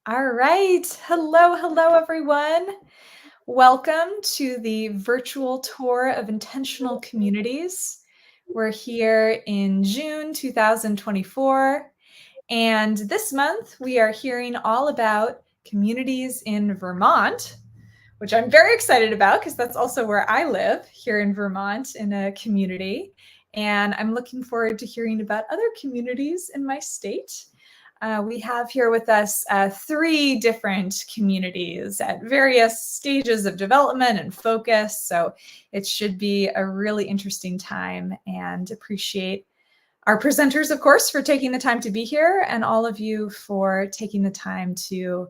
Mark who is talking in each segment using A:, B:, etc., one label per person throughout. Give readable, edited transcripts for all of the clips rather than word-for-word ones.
A: All right. Hello, everyone. Welcome to the virtual tour of intentional communities. We're here in June 2024, and this month we are hearing all about communities in Vermont, which I'm very excited about because that's also where I live, here in Vermont in a community. And I'm looking forward to hearing about other communities in my state. We have here with us 3 different communities at various stages of development and focus. So it should be a really interesting time, and appreciate our presenters, of course, for taking the time to be here, and all of you for taking the time to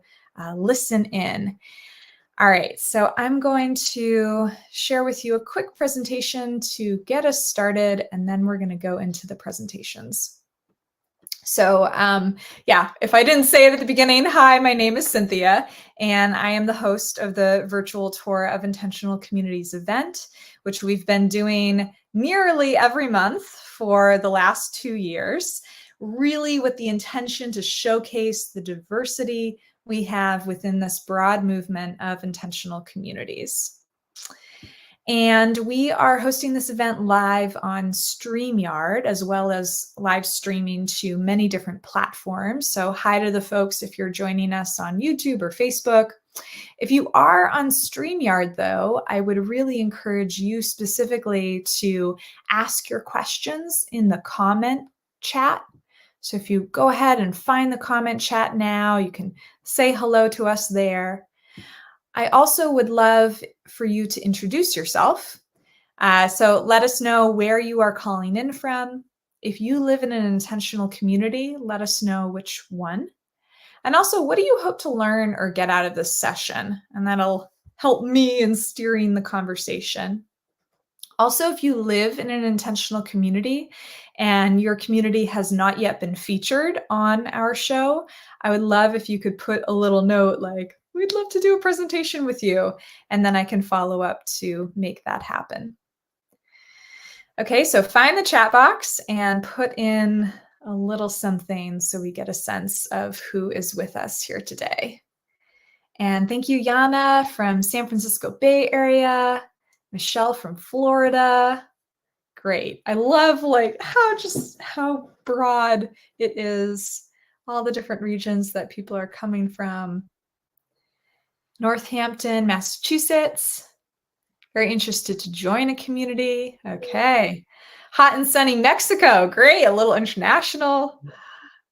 A: listen in. All right, so I'm going to share with you a quick presentation to get us started, and then we're going to go into the presentations. So yeah, if I didn't say it at the beginning, hi, my name is Cynthia, and I am the host of the virtual tour of Intentional Communities event, which we've been doing nearly every month for the last 2 years, really with the intention to showcase the diversity we have within this broad movement of intentional communities. And we are hosting this event live on StreamYard, as well as live streaming to many different platforms. So hi to the folks if you're joining us on YouTube or Facebook. If you are on StreamYard, though, I would really encourage you specifically to ask your questions in the comment chat. So if you go ahead and find the comment chat now, you can say hello to us there. I also would love for you to introduce yourself. So let us know where you are calling in from. If you live in an intentional community, let us know which one. And also, what do you hope to learn or get out of this session? And that'll help me in steering the conversation. Also, if you live in an intentional community and your community has not yet been featured on our show, I would love if you could put a little note like, we'd love to do a presentation with you, and then I can follow up to make that happen. Okay, so find the chat box and put in a little something so we get a sense of who is with us here today. And thank you, Yana from San Francisco Bay Area, Michelle from Florida. Great. I love how broad it is, all the different regions that people are coming from. Northampton, Massachusetts. Very interested to join a community. Okay. Hot and sunny Mexico. Great. A little international.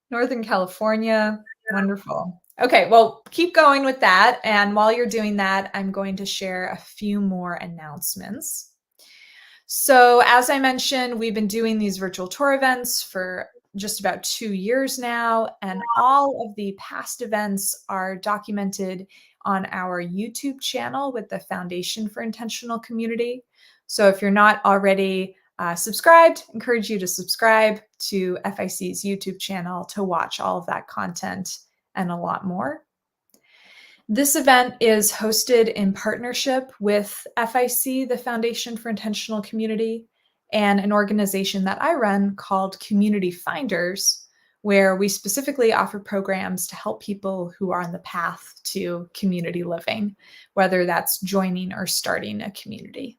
A: Northern California. Wonderful. Okay, well, keep going with that. And while you're doing that, I'm going to share a few more announcements. So as I mentioned, we've been doing these virtual tour events for just about 2 years now, and all of the past events are documented on our YouTube channel with the Foundation for Intentional Community. So if you're not already subscribed, I encourage you to subscribe to FIC's YouTube channel to watch all of that content and a lot more. This event is hosted in partnership with FIC, the Foundation for Intentional Community, and an organization that I run called Community Finders, where we specifically offer programs to help people who are on the path to community living, whether that's joining or starting a community.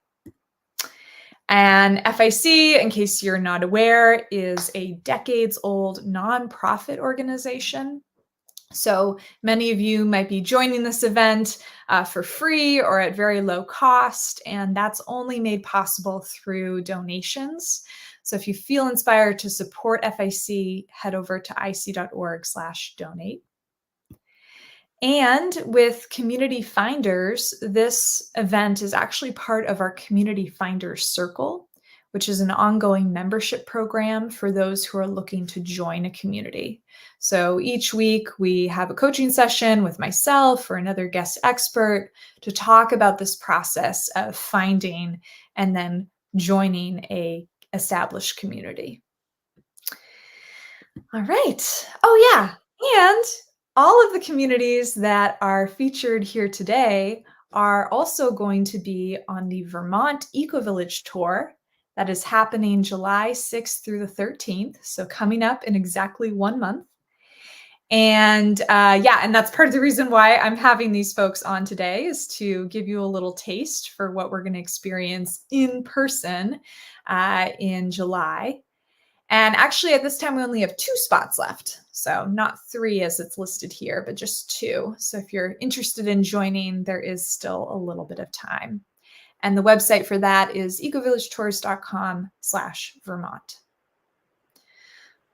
A: And FIC, in case you're not aware, is a decades-old nonprofit organization. So many of you might be joining this event for free or at very low cost, and that's only made possible through donations. So if you feel inspired to support FIC, head over to ic.org/donate. And with Community Finders, this event is actually part of our Community Finders Circle, which is an ongoing membership program for those who are looking to join a community. So each week we have a coaching session with myself or another guest expert to talk about this process of finding and then joining a established community. All right. Oh yeah, and all of the communities that are featured here today are also going to be on the Vermont Eco-Village Tour that is happening July 6th through the 13th, so coming up in exactly 1 month. And yeah, and that's part of the reason why I'm having these folks on today, is to give you a little taste for what we're going to experience in person in July. And actually, at this time, we only have 2 spots left. So not 3 as it's listed here, but just 2. So if you're interested in joining, there is still a little bit of time. And the website for that is ecovillagetours.com/Vermont.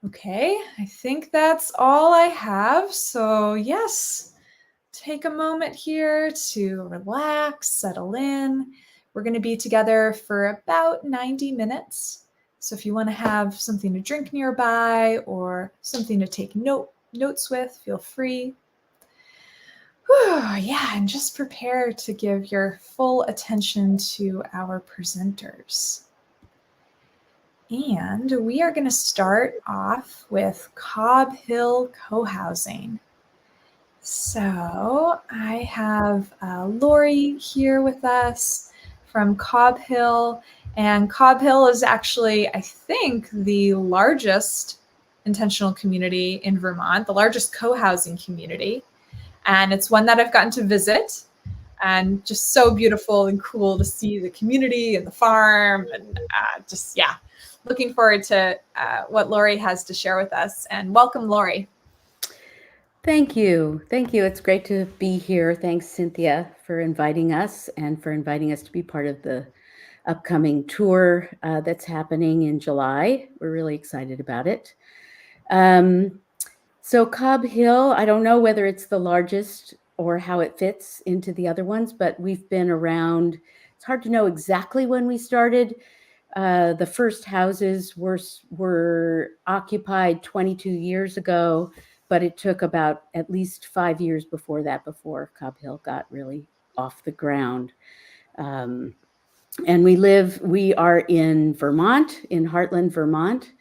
A: Okay, I think that's all I have. So yes, take a moment here to relax, settle in. We're going to be together for about 90 minutes. So if you want to have something to drink nearby or something to take notes with, feel free. Whew, yeah, and just prepare to give your full attention to our presenters. And we are going to start off with Cobb Hill Cohousing. So I have Lori here with us from Cobb Hill. And Cobb Hill is actually, I think, the largest intentional community in Vermont, the largest co-housing community. And it's one that I've gotten to visit, and just so beautiful and cool to see the community and the farm, and just, yeah, looking forward to what Lori has to share with us. And welcome, Lori.
B: Thank you. Thank you. It's great to be here. Thanks, Cynthia, for inviting us and for inviting us to be part of the upcoming tour that's happening in July. We're really excited about it. So Cobb Hill, I don't know whether it's the largest or how it fits into the other ones, but we've been around. It's hard to know exactly when we started. The first houses were occupied 22 years ago, but it took about at least 5 years before that, before Cobb Hill got really off the ground. And we are in Vermont, in Hartland, Vermont,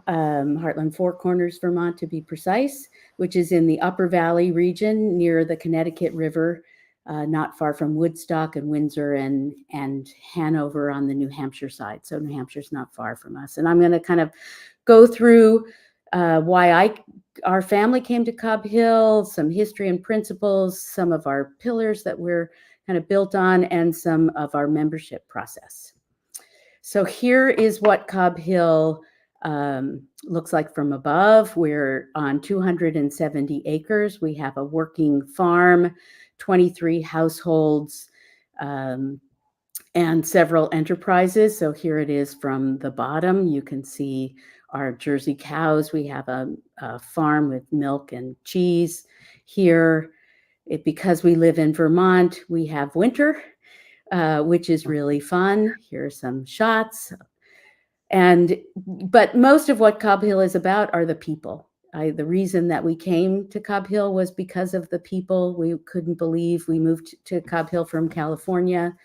B: Hartland Four Corners, Vermont, to be precise, which is in the Upper Valley region near the Connecticut River, not far from Woodstock and Windsor and Hanover on the New Hampshire side. So New Hampshire's not far from us. And I'm going to kind of go through why our family came to Cobb Hill, some history and principles, some of our pillars that we're kind of built on, and some of our membership process. So here is what Cobb Hill looks like from above. We're on 270 acres. We have a working farm, 23 households, and several enterprises. So here it is from the bottom. You can see our Jersey cows. We have a farm with milk and cheese here. Because we live in Vermont, we have winter, which is really fun. Here are some shots. But most of what Cobb Hill is about are the people. The reason that we came to Cobb Hill was because of the people. We couldn't believe we moved to Cobb Hill from California.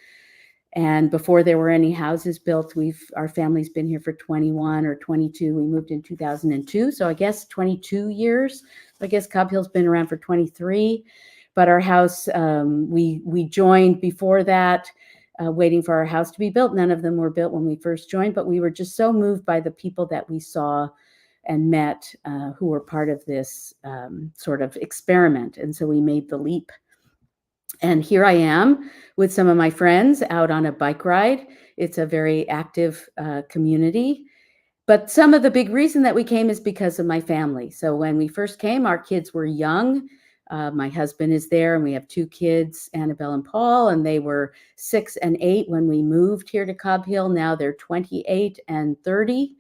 B: And before there were any houses built, our family's been here for 21 or 22. We moved in 2002. So I guess 22 years. I guess Cobb Hill's been around for 23. But our house, we joined before that, waiting for our house to be built. None of them were built when we first joined, but we were just so moved by the people that we saw and met who were part of this sort of experiment. And so we made the leap. And here I am with some of my friends out on a bike ride. It's a very active community. But some of the big reason that we came is because of my family. So when we first came, our kids were young. My husband is there, and we have 2 kids, Annabelle and Paul, and they were 6 and 8 when we moved here to Cobb Hill. Now they're 28 and 30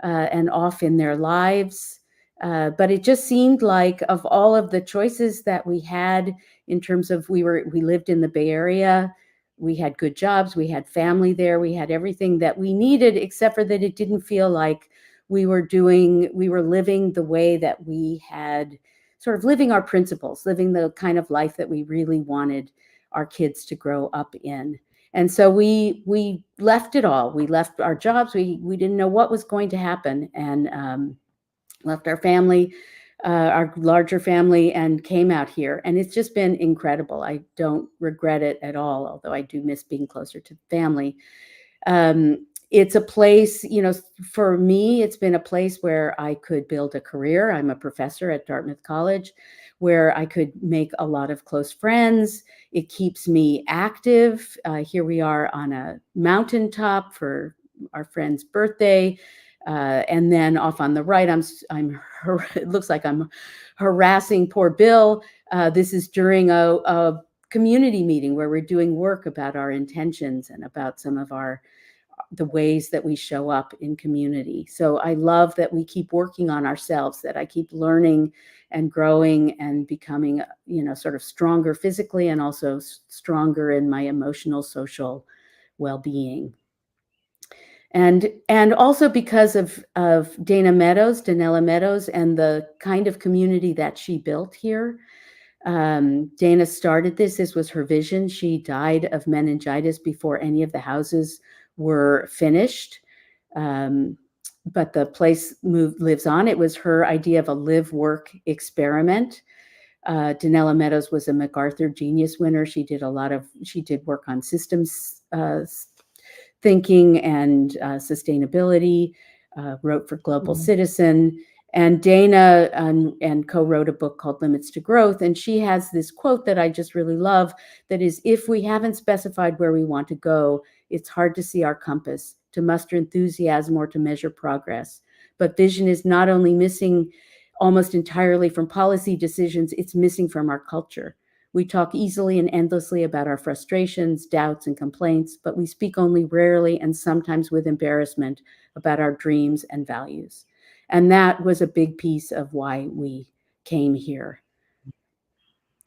B: and off in their lives. But it just seemed like, of all of the choices that we had in terms of, we lived in the Bay Area, we had good jobs, we had family there, we had everything that we needed, except for that it didn't feel like we were living the way that we had, sort of living our principles, living the kind of life that we really wanted our kids to grow up in. And so we left it all. We left our jobs. We didn't know what was going to happen, and left our family, our larger family, and came out here. And it's just been incredible. I don't regret it at all, although I do miss being closer to family. it's a place, for me, it's been a place where I could build a career. I'm a professor at Dartmouth College, where I could make a lot of close friends. It keeps me active. Here we are on a mountaintop for our friend's birthday. And then off on the right, it looks like I'm harassing poor Bill. This is during a community meeting where we're doing work about our intentions and about some of the ways that we show up in community. So I love that we keep working on ourselves, that I keep learning and growing and becoming, sort of stronger physically and also stronger in my emotional, social well-being. And also because of Danella Meadows, and the kind of community that she built here. Dana started this. This was her vision. She died of meningitis before any of the houses were finished. But the place lives on. It was her idea of a live-work experiment. Danella Meadows was a MacArthur Genius winner. She did work on systems thinking and sustainability, wrote for Global Citizen. And Dana and co-wrote a book called Limits to Growth. And she has this quote that I just really love, that is, if we haven't specified where we want to go, it's hard to see our compass, to muster enthusiasm, or to measure progress. But vision is not only missing almost entirely from policy decisions, it's missing from our culture. We talk easily and endlessly about our frustrations, doubts, and complaints, but we speak only rarely and sometimes with embarrassment about our dreams and values. And that was a big piece of why we came here.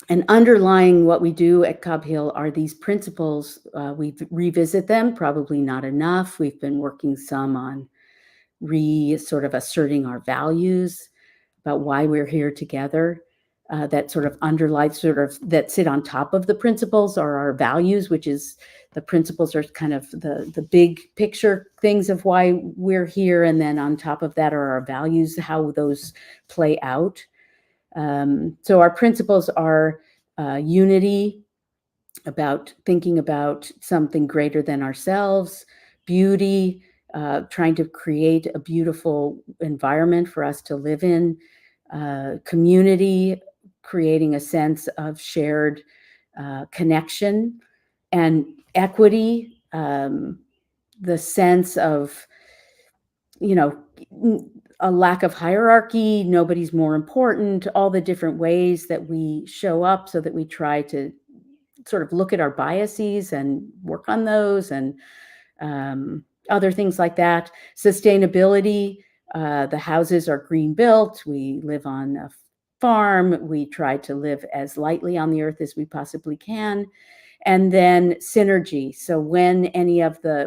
B: And underlying what we do at Cobb Hill are these principles. We revisit them, probably not enough. We've been working some on sort of asserting our values, about why we're here together. That sort of underlies, that sit on top of the principles are our values, which is, the principles are kind of the big picture things of why we're here. And then on top of that are our values, how those play out. So our principles are unity, about thinking about something greater than ourselves, beauty, trying to create a beautiful environment for us to live in, community, creating a sense of shared connection, and equity, the sense of, a lack of hierarchy, nobody's more important, all the different ways that we show up, so that we try to sort of look at our biases and work on those, and other things like that. Sustainability, the houses are green built. We live on a farm. We try to live as lightly on the earth as we possibly can. And then synergy. So when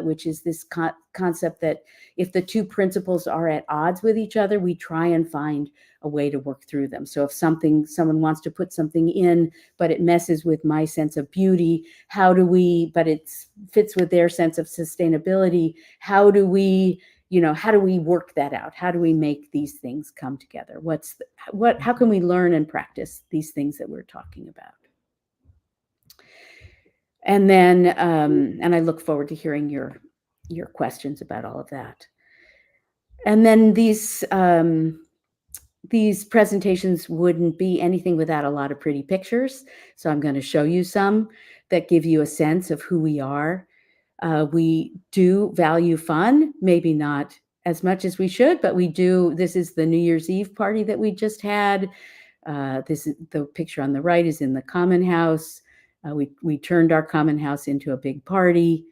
B: which is this concept that if the two principles are at odds with each other, we try and find a way to work through them. So if someone wants to put something in, but it messes with my sense of beauty, but it fits with their sense of sustainability, how do we work that out? How do we make these things come together? How can we learn and practice these things that we're talking about? And then, and I look forward to hearing your questions about all of that. And then these presentations wouldn't be anything without a lot of pretty pictures. So I'm going to show you some that give you a sense of who we are. We do value fun, maybe not as much as we should, but we do. This is the New Year's Eve party that we just had. This is the picture on the right, is in the common house. We turned our common house into a big party.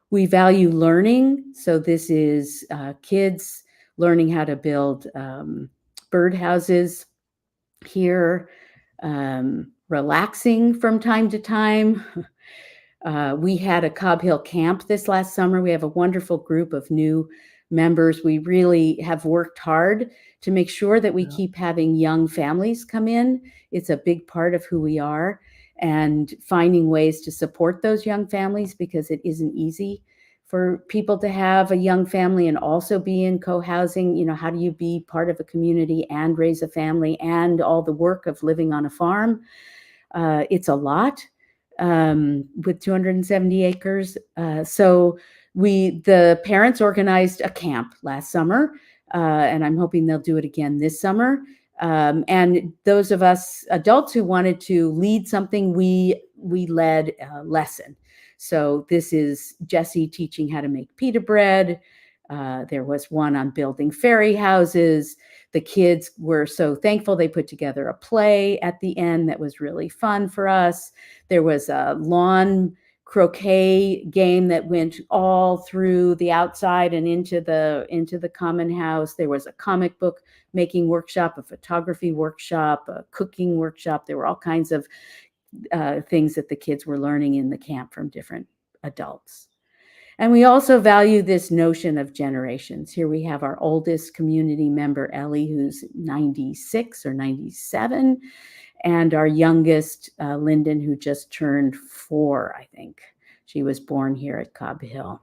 B: We value learning. So this is kids learning how to build birdhouses here, relaxing from time to time. We had a Cobb Hill camp this last summer. We have a wonderful group of new members. We really have worked hard to make sure that we keep having young families come in. It's a big part of who we are, and finding ways to support those young families, because it isn't easy for people to have a young family and also be in co-housing. How do you be part of a community and raise a family and all the work of living on a farm? It's a lot with 270 acres. So The parents organized a camp last summer, and I'm hoping they'll do it again this summer. And those of us adults who wanted to lead something, we led a lesson. So this is Jessie teaching how to make pita bread. There was one on building fairy houses. The kids were so thankful. They put together a play at the end that was really fun for us. There was a lawn croquet game that went all through the outside and into the common house. There was a comic book making workshop, a photography workshop, a cooking workshop. There were all kinds of things that the kids were learning in the camp from different adults. And we also value this notion of generations. Here we have our oldest community member, Ellie, who's 96 or 97, and our youngest, Lyndon, who just turned 4, I think. She was born here at Cobb Hill.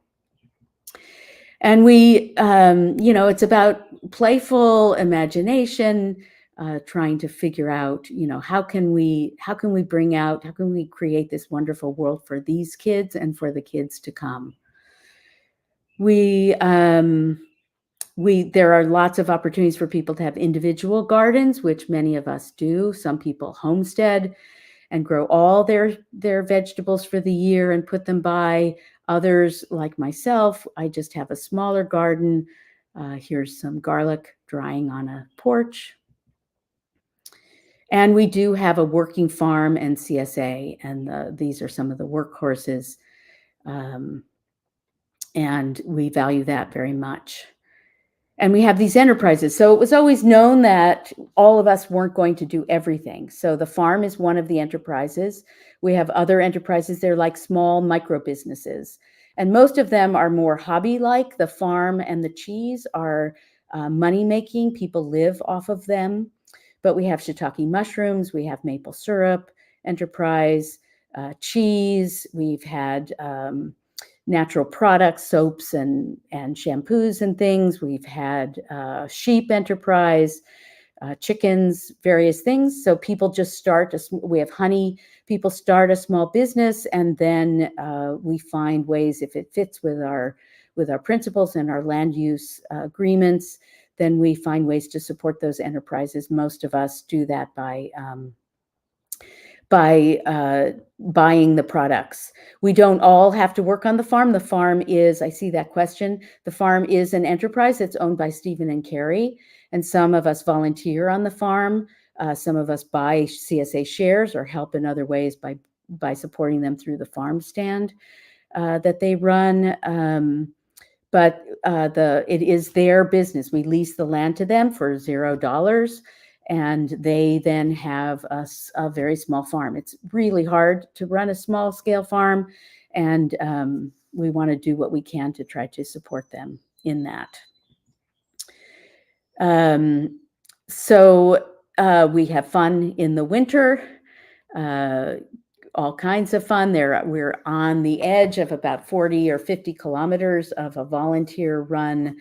B: And we, it's about playful imagination, trying to figure out, how can we create this wonderful world for these kids and for the kids to come. There are lots of opportunities for people to have individual gardens, which many of us do. Some people homestead and grow all their vegetables for the year and put them by. Others, like myself, I just have a smaller garden. Here's some garlic drying on a porch. And we do have a working farm and CSA, and these are some of the workhorses. And we value that very much. And we have these enterprises. So it was always known that all of us weren't going to do everything. So the farm is one of the enterprises. We have other enterprises. They're like small micro businesses. And most of them are more hobby-like. The farm and the cheese are money-making. People live off of them. But we have shiitake mushrooms. We have maple syrup enterprise, cheese. We've had natural products, soaps and shampoos and things. We've had sheep enterprise, chickens, various things. So people just start, we have honey, people start a small business, and then we find ways, if it fits with our principles and our land use agreements, then we find ways to support those enterprises. Most of us do that by buying the products. We don't all have to work on the farm. The farm is, I see that question, the farm is an enterprise that's owned by Stephen and Carrie, and some of us volunteer on the farm. Some of us buy CSA shares or help in other ways by supporting them through the farm stand that they run. But it is their business. We lease the land to them for $0. And they then have a very small farm. It's really hard to run a small scale farm, and we want to do what we can to try to support them in that. So we have fun in the winter, all kinds of fun. We're on the edge of about 40 or 50 kilometers of a volunteer-run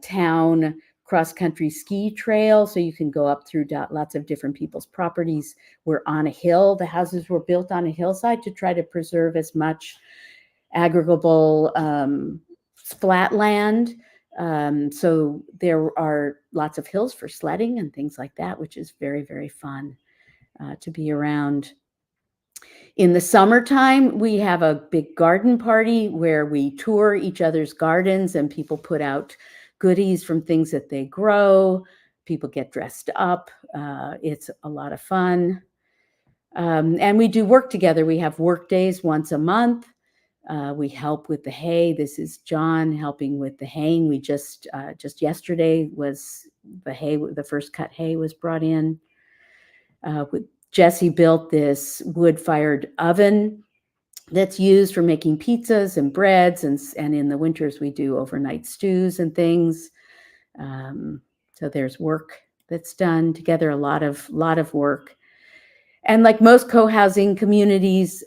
B: town cross-country ski trail, so you can go up through lots of different people's properties. We're on a hill. The houses were built on a hillside to try to preserve as much aggregable flat land. So there are lots of hills for sledding and things like that, which is very, very fun to be around. In the summertime, we have a big garden party where we tour each other's gardens and people put out goodies from things that they grow. People get dressed up. It's a lot of fun. And we do work together. We have work days once a month. We help with the hay. This is John helping with the haying. We just yesterday was the hay, the first cut hay was brought in. Jessie built this wood-fired oven that's used for making pizzas and breads, and in the winters we do overnight stews and things. So there's work that's done together, a lot of work. And like most co-housing communities,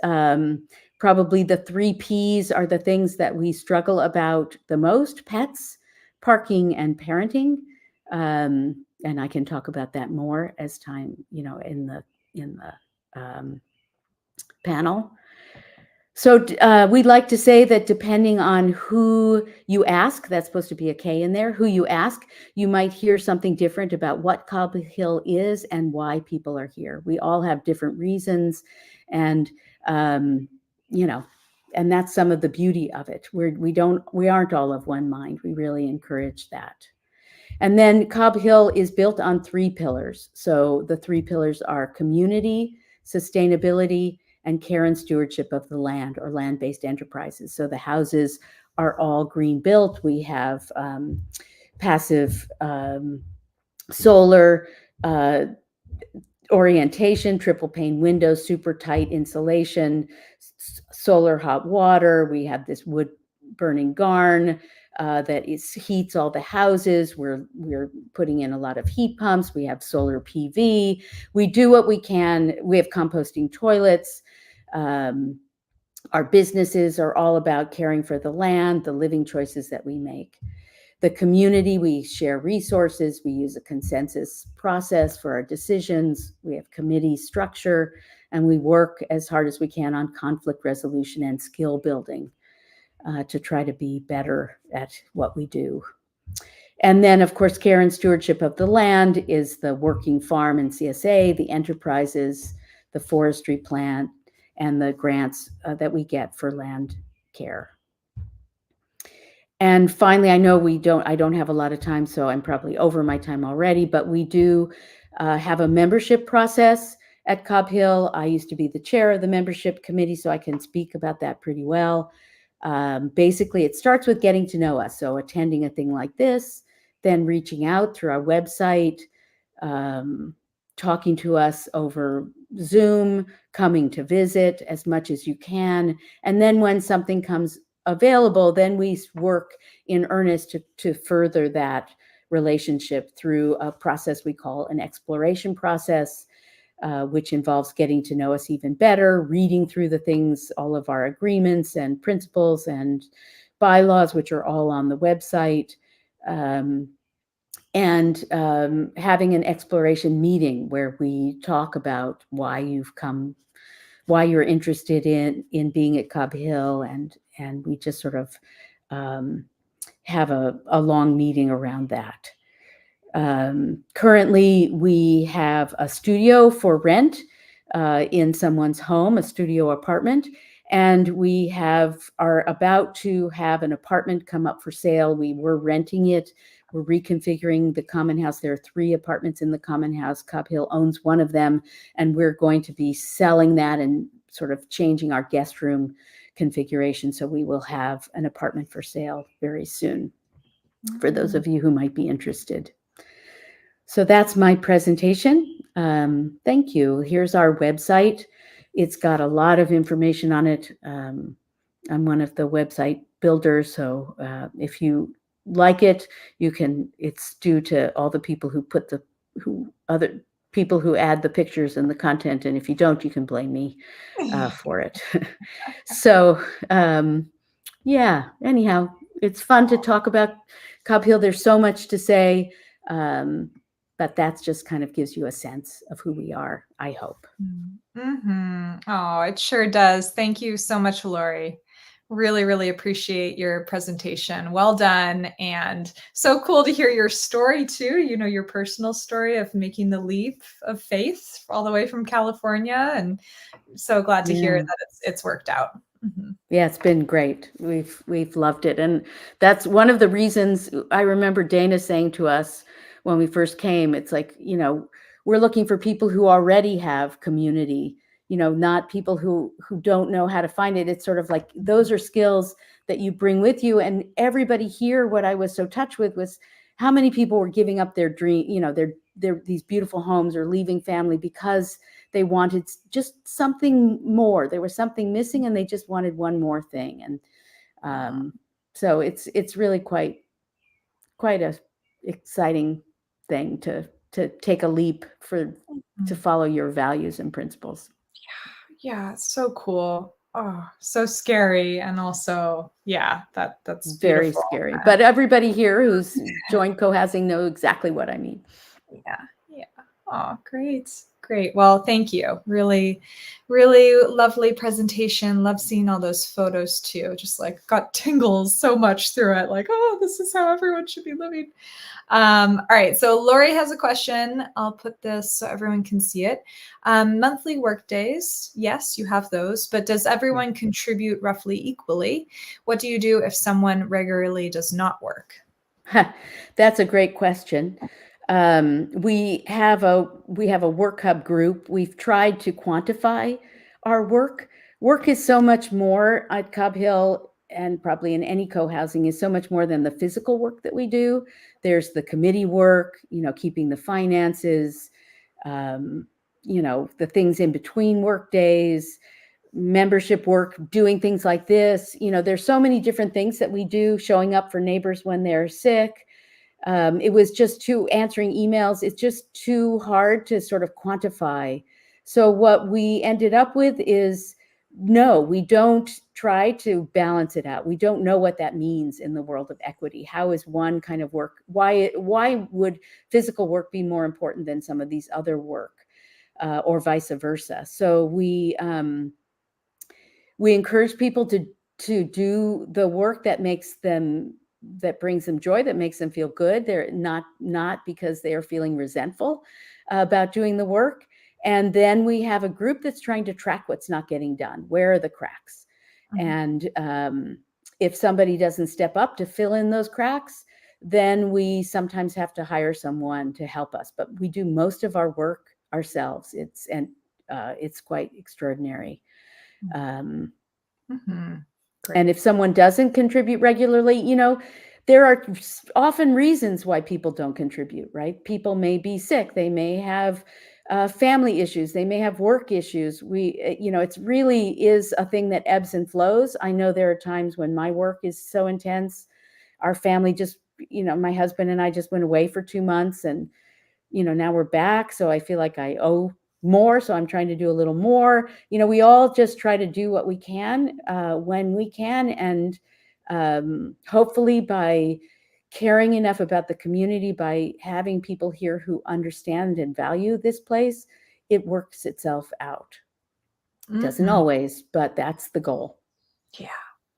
B: probably the 3 Ps are the things that we struggle about the most: pets, parking, and parenting. And I can talk about that more as time, in the panel. So we'd like to say that depending on who you ask, that's supposed to be a K in there, who you ask, you might hear something different about what Cobb Hill is and why people are here. We all have different reasons, and you know, and that's some of the beauty of it. We aren't all of one mind. We really encourage that. And then Cobb Hill is built on 3 pillars. So the 3 pillars are community, sustainability, and care and stewardship of the land, or land-based enterprises. So the houses are all green built. We have passive solar orientation, triple pane windows, super tight insulation, solar hot water. We have this wood burning garn that heats all the houses. We're putting in a lot of heat pumps. We have solar PV. We do what we can. We have composting toilets. Our businesses are all about caring for the land, the living choices that we make. The community, we share resources. We use a consensus process for our decisions. We have committee structure, and we work as hard as we can on conflict resolution and skill building to try to be better at what we do. And then, of course, care and stewardship of the land is the working farm and CSA, the enterprises, the forestry plan, and the grants that we get for land care. And finally, I know I don't have a lot of time, so I'm probably over my time already, but we do have a membership process at Cobb Hill. I used to be the chair of the membership committee, so I can speak about that pretty well. Basically, it starts with getting to know us. So attending a thing like this, then reaching out through our website, talking to us over Zoom, coming to visit as much as you can. And then when something comes available, then we work in earnest to further that relationship through a process we call an exploration process, which involves getting to know us even better, reading through the things, all of our agreements and principles and bylaws, which are all on the website, and having an exploration meeting where we talk about why you've come, why you're interested in being at Cobb Hill, and we just sort of have a long meeting around that. Currently, we have a studio for rent in someone's home, a studio apartment, and we are about to have an apartment come up for sale. We were renting it. We're reconfiguring the common house. There are 3 apartments in the common house. Cobb Hill owns one of them, and we're going to be selling that and sort of changing our guest room configuration. So we will have an apartment for sale very soon for those of you who might be interested. So that's my presentation. Thank you. Here's our website. It's got a lot of information on it. I'm one of the website builders, so if you like it, you can. It's due to all the people who put other people who add the pictures and the content, and if you don't, you can blame me for it. So yeah. Anyhow, it's fun to talk about Cobb Hill. There's so much to say. But that just kind of gives you a sense of who we are, I hope.
A: Mm-hmm. Oh, it sure does. Thank you so much, Lori. Really, really appreciate your presentation. Well done. And so cool to hear your story too, your personal story of making the leap of faith all the way from California. And so glad to hear that it's worked out. Mm-hmm.
B: Yeah, it's been great. We've loved it. And that's one of the reasons. I remember Dana saying to us when we first came, it's like, we're looking for people who already have community, not people who don't know how to find it. It's sort of like those are skills that you bring with you. And everybody here, what I was so touched with was how many people were giving up their dream, these beautiful homes, or leaving family because they wanted just something more. There was something missing and they just wanted one more thing. And so it's really quite a exciting thing to take a leap to follow your values and principles.
A: Yeah, so cool. Oh, so scary. And also, yeah, that's
B: very
A: beautiful.
B: Scary. But everybody here who's joined Cohousing know exactly what I mean.
A: Yeah. Oh, great. Great. Well, thank you. Really, really lovely presentation. Love seeing all those photos too. Just like got tingles so much through it. Like, oh, this is how everyone should be living. All right. So Lori has a question. I'll put this so everyone can see it. Monthly work days. Yes, you have those, but does everyone contribute roughly equally? What do you do if someone regularly does not work?
B: That's a great question. We have a work hub group. We've tried to quantify our work. Work is so much more at Cobb Hill, and probably in any co-housing, is so much more than the physical work that we do. There's the committee work, keeping the finances, the things in between work days, membership work, doing things like this. There's so many different things that we do, showing up for neighbors when they're sick. It was just answering emails. It's just too hard to sort of quantify. So what we ended up with is, no, we don't try to balance it out. We don't know what that means in the world of equity. How is one kind of work? Why would physical work be more important than some of these other work, or vice versa? So we encourage people to do the work that brings them joy, that makes them feel good. They're not because they are feeling resentful about doing the work. And then we have a group that's trying to track what's not getting done. Where are the cracks? Mm-hmm. And if somebody doesn't step up to fill in those cracks, then we sometimes have to hire someone to help us. But we do most of our work ourselves. It's quite extraordinary.
A: Mm-hmm.
B: And if someone doesn't contribute regularly, there are often reasons why people don't contribute, right? People may be sick. They may have family issues. They may have work issues. It really is a thing that ebbs and flows. I know there are times when my work is so intense. Our family just, my husband and I just went away for 2 months, and, now we're back. So I feel like I owe more. So I'm trying to do a little more. We all just try to do what we can when we can. And hopefully by caring enough about the community, by having people here who understand and value this place, it works itself out. It doesn't always, but that's the goal.
A: Yeah.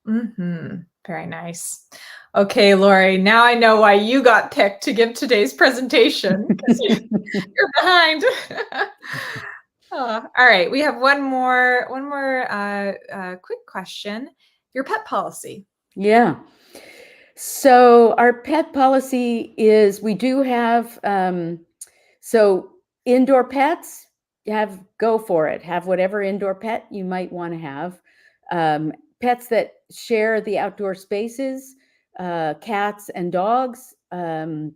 A: Mm-hmm. Very nice. Okay, Lori, now I know why you got picked to give today's presentation, because you're behind. All right, we have one more quick question. Your pet policy.
B: Yeah. So our pet policy is, we do have, so indoor pets, go for it. Have whatever indoor pet you might want to have. Pets that share the outdoor spaces, cats and dogs in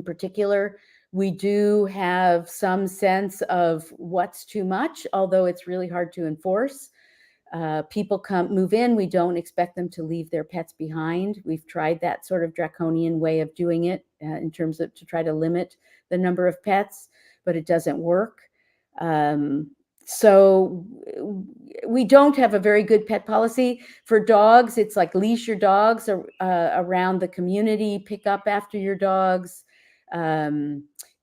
B: particular. We do have some sense of what's too much, although it's really hard to enforce. People move in, we don't expect them to leave their pets behind. We've tried that sort of draconian way of doing it in terms of to try to limit the number of pets, but it doesn't work. So we don't have a very good pet policy. For dogs, it's like leash your dogs around the community, pick up after your dogs.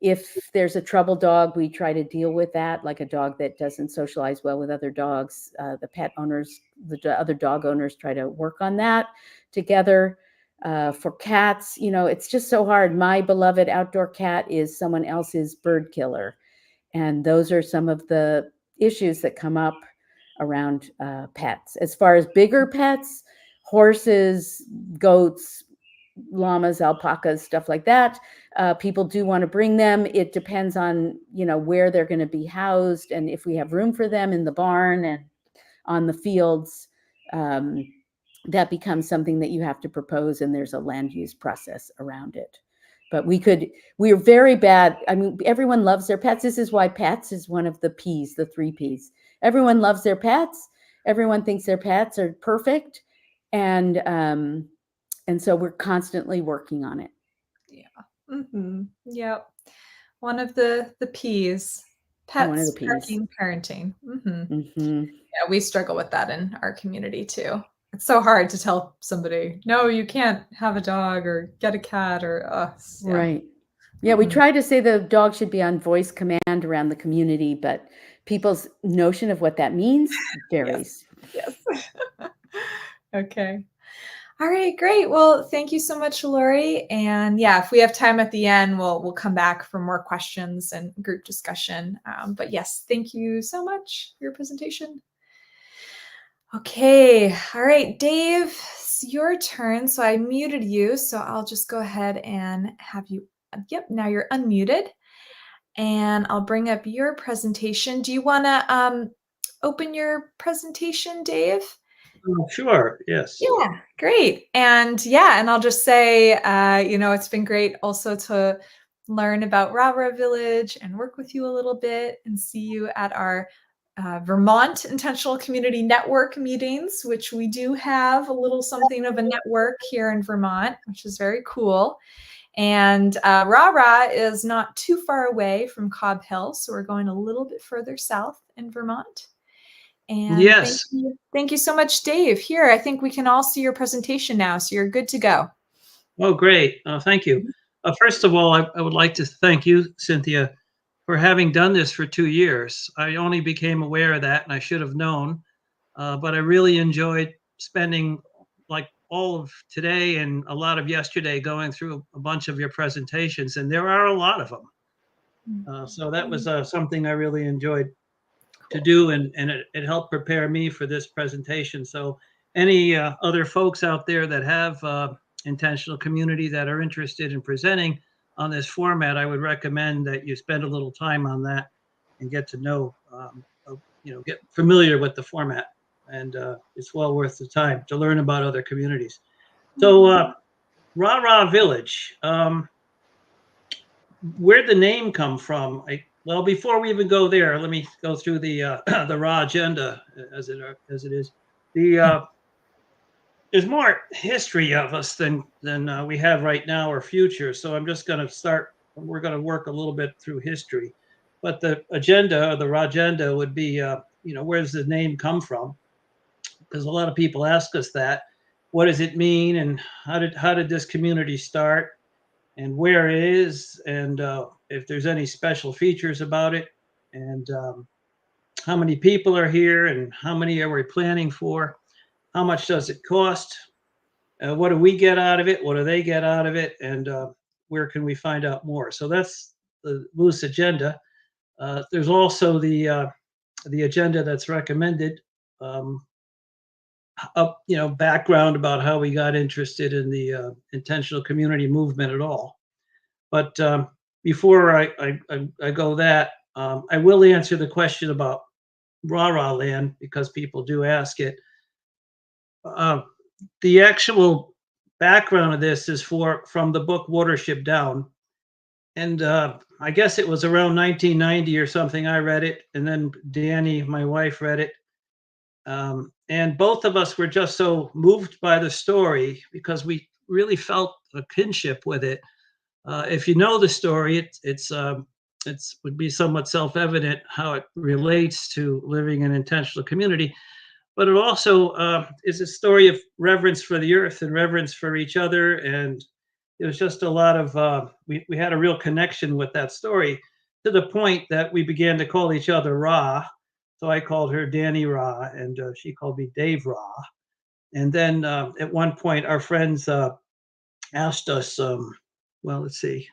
B: If there's a trouble dog, we try to deal with that, like a dog that doesn't socialize well with other dogs. The pet owners, the other dog owners, try to work on that together. For cats, it's just so hard. My beloved outdoor cat is someone else's bird killer. And those are some of the issues that come up around pets. As far as bigger pets, horses, goats, llamas, alpacas, stuff like that, people do want to bring them. It depends on, where they're going to be housed, and if we have room for them in the barn and on the fields. That becomes something that you have to propose, and there's a land use process around it. But we're very bad. I mean, everyone loves their pets. This is why pets is one of the P's, the 3 P's. Everyone loves their pets. Everyone thinks their pets are perfect. And so we're constantly working on it.
A: Yeah. Mm-hmm. Yep. One of the P's. Pets,
B: one of the P's.
A: Parenting. Mm-hmm.
B: Mm-hmm.
A: Yeah, we struggle with that in our community too. It's so hard to tell somebody, no, you can't have a dog or get a cat or
B: Right. Yeah, we try to say the dog should be on voice command around the community, but people's notion of what that means
A: Yes.
B: varies.
A: Yes. Okay. All right, great. Well, thank you so much, Lori. And yeah, if we have time at the end, we'll come back for more questions and group discussion. But yes, thank you so much for your presentation. Okay. All right, Dave, it's your turn. So I muted you, so I'll just go ahead and have you. Yep, now you're unmuted, and I'll bring up your presentation. Do you want to open your presentation, Dave?
C: Oh, sure. Yes.
A: Yeah, great. And yeah, and I'll just say, it's been great also to learn about Rara Village and work with you a little bit and see you at our Vermont Intentional Community Network meetings, which we do have a little something of a network here in Vermont, which is very cool. And Rara is not too far away from Cobb Hill, so we're going a little bit further south in Vermont. And
C: Yes.
A: thank you so much, Dave. Here, I think we can all see your presentation now, so you're good to go.
C: Oh, great. Thank you. First of all, I would like to thank you, Cynthia, for having done this for 2 years. I only became aware of that, and I should have known. But I really enjoyed spending like all of today and a lot of yesterday going through a bunch of your presentations, and there are a lot of them. So that was something I really enjoyed to do, and it helped prepare me for this presentation. So any other folks out there that have intentional community that are interested in presenting on this format, I would recommend that you spend a little time on that and get to know, get familiar with the format. And it's well worth the time to learn about other communities. So Rah Village, where'd the name come from? Well, before we even go there, let me go through the the raw agenda as it is. There's more history of us than we have right now or future. So I'm just going to start. We're going to work a little bit through history, but the agenda or the raw agenda would be, where does the name come from? Because a lot of people ask us that. What does it mean, and how did this community start? And where it is, and if there's any special features about it, and how many people are here, and how many are we planning for? How much does it cost? What do we get out of it? What do they get out of it? And where can we find out more? So that's the loose agenda. There's also the agenda that's recommended. Background about how we got interested in the intentional community movement at all. But before I go that, I will answer the question about Rah land because people do ask it. The actual background of this is from the book Watership Down. And I guess it was around 1990 or something. I read it, and then Danny, my wife, read it. And both of us were just so moved by the story because we really felt a kinship with it. If you know the story, it's would be somewhat self-evident how it relates to living in an intentional community. But it also is a story of reverence for the earth and reverence for each other. And it was just a lot of we had a real connection with that story to the point that we began to call each other Ra. So I called her Danny Ra, and she called me Dave Ra. And then at one point, our friends asked us, well, let's see,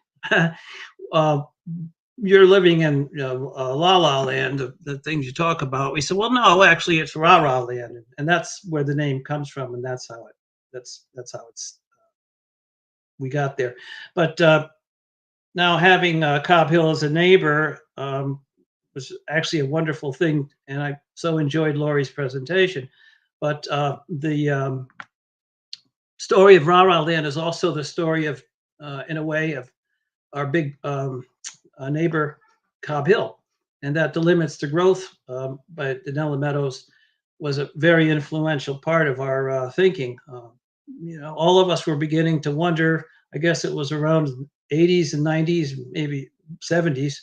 C: you're living in La La Land, the things you talk about. We said, well, no, actually, it's Rah Rah Land, and that's where the name comes from, and that's how it's we got there. But now having Cobb Hill as a neighbor was actually a wonderful thing, and I so enjoyed Lori's presentation. But the story of Rah Rah Land is also the story of, in a way, of our big neighbor, Cobb Hill, and that delimits the growth by Denella Meadows was a very influential part of our thinking. All of us were beginning to wonder, I guess it was around 80s and 90s, maybe 70s,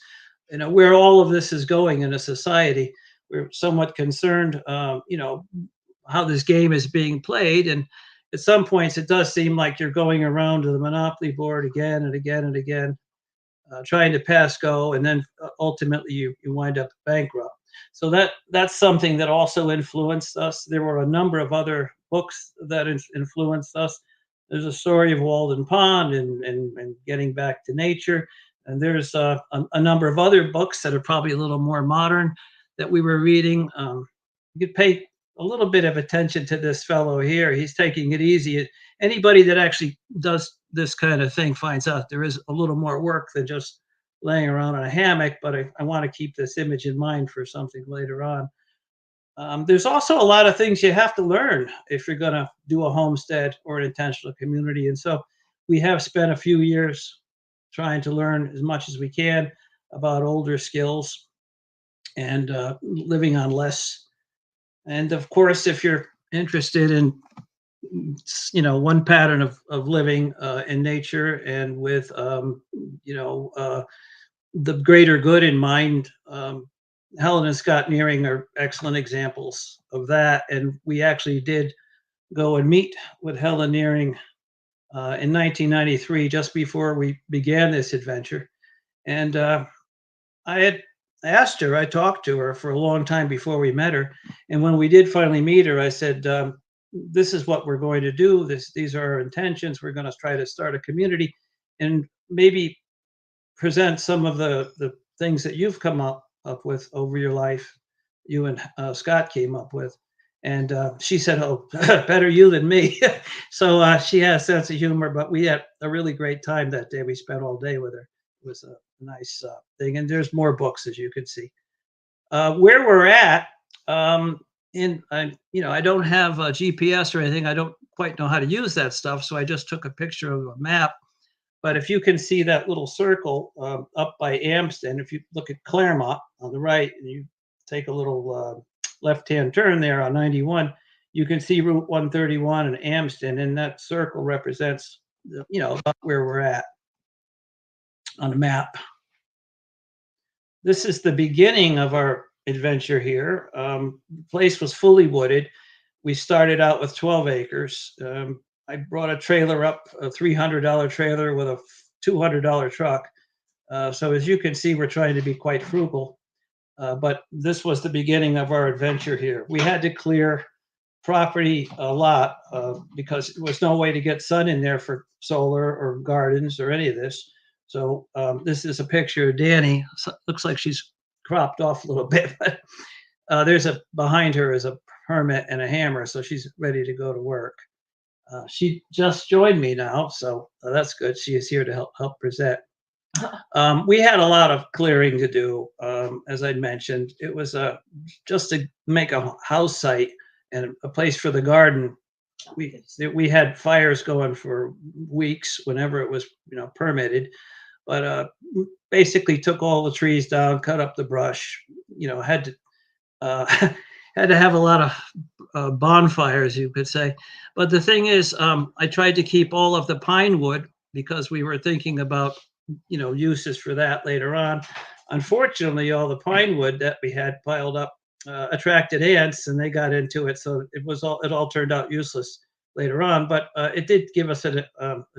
C: where all of this is going in a society. We're somewhat concerned, how this game is being played. And at some points, it does seem like you're going around to the Monopoly board again and again and again. trying to pass go, and then ultimately you wind up bankrupt. So that's something that also influenced us. There were a number of other books that influenced us. There's a story of Walden Pond and getting back to nature. And there's a number of other books that are probably a little more modern that we were reading. You could pay a little bit of attention to this fellow here. He's taking it easy. Anybody that actually does this kind of thing finds out there is a little more work than just laying around on a hammock, but I want to keep this image in mind for something later on. There's also a lot of things you have to learn if you're going to do a homestead or an intentional community. And so we have spent a few years trying to learn as much as we can about older skills and living on less. And of course, if you're interested in one pattern of living in nature and with the greater good in mind, Helen and Scott Nearing are excellent examples of that. And we actually did go and meet with Helen Nearing in 1993, just before we began this adventure. And I had asked her, I talked to her for a long time before we met her. And when we did finally meet her, I said, this is what we're going to do. These are our intentions. We're going to try to start a community and maybe present some of the things that you've come up with over your life, you and Scott came up with. And she said, oh, better you than me. So she has a sense of humor, but we had a really great time that day. We spent all day with her. It was a nice thing. And there's more books, as you can see. Where we're at, I don't have a GPS or anything. I don't quite know how to use that stuff. So I just took a picture of a map. But if you can see that little circle up by Amsden, if you look at Claremont on the right, and you take a little left-hand turn there on 91, you can see Route 131 and Amsden, and that circle represents, about where we're at on the map. This is the beginning of our adventure here. The place was fully wooded. We started out with 12 acres. I brought a trailer up, a $300 trailer with a $200 truck. So as you can see, we're trying to be quite frugal. But this was the beginning of our adventure here. We had to clear property a lot because there was no way to get sun in there for solar or gardens or any of this. So this is a picture of Danny. So, looks like she's cropped off a little bit, but behind her is a permit and a hammer, so she's ready to go to work. She just joined me now, so that's good. She is here to help present. We had a lot of clearing to do, as I mentioned. It was just to make a house site and a place for the garden. We had fires going for weeks whenever it was permitted, but basically took all the trees down, cut up the brush. Had to had to have a lot of bonfires, you could say. But the thing is, I tried to keep all of the pine wood because we were thinking about uses for that later on. Unfortunately, all the pine wood that we had piled up attracted ants, and they got into it, so it all turned out useless later on. But it did give us a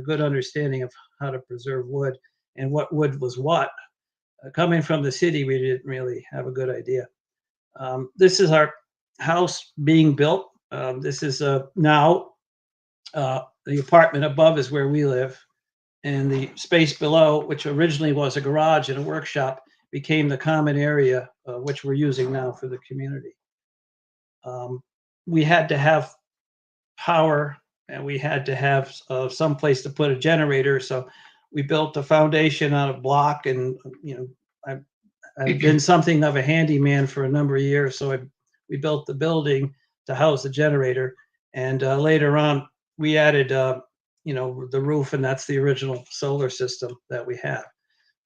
C: good understanding of how to preserve wood and what wood was what. Coming from the city, we didn't really have a good idea. This is our house being built. This is now the apartment above is where we live, and the space below, which originally was a garage and a workshop, became the common area, which we're using now for the community. We had to have power, and we had to have some place to put a generator. So we built a foundation on a block, and I've been something of a handyman for a number of years. So we built the building to house the generator, and later on we added the roof, and that's the original solar system that we have.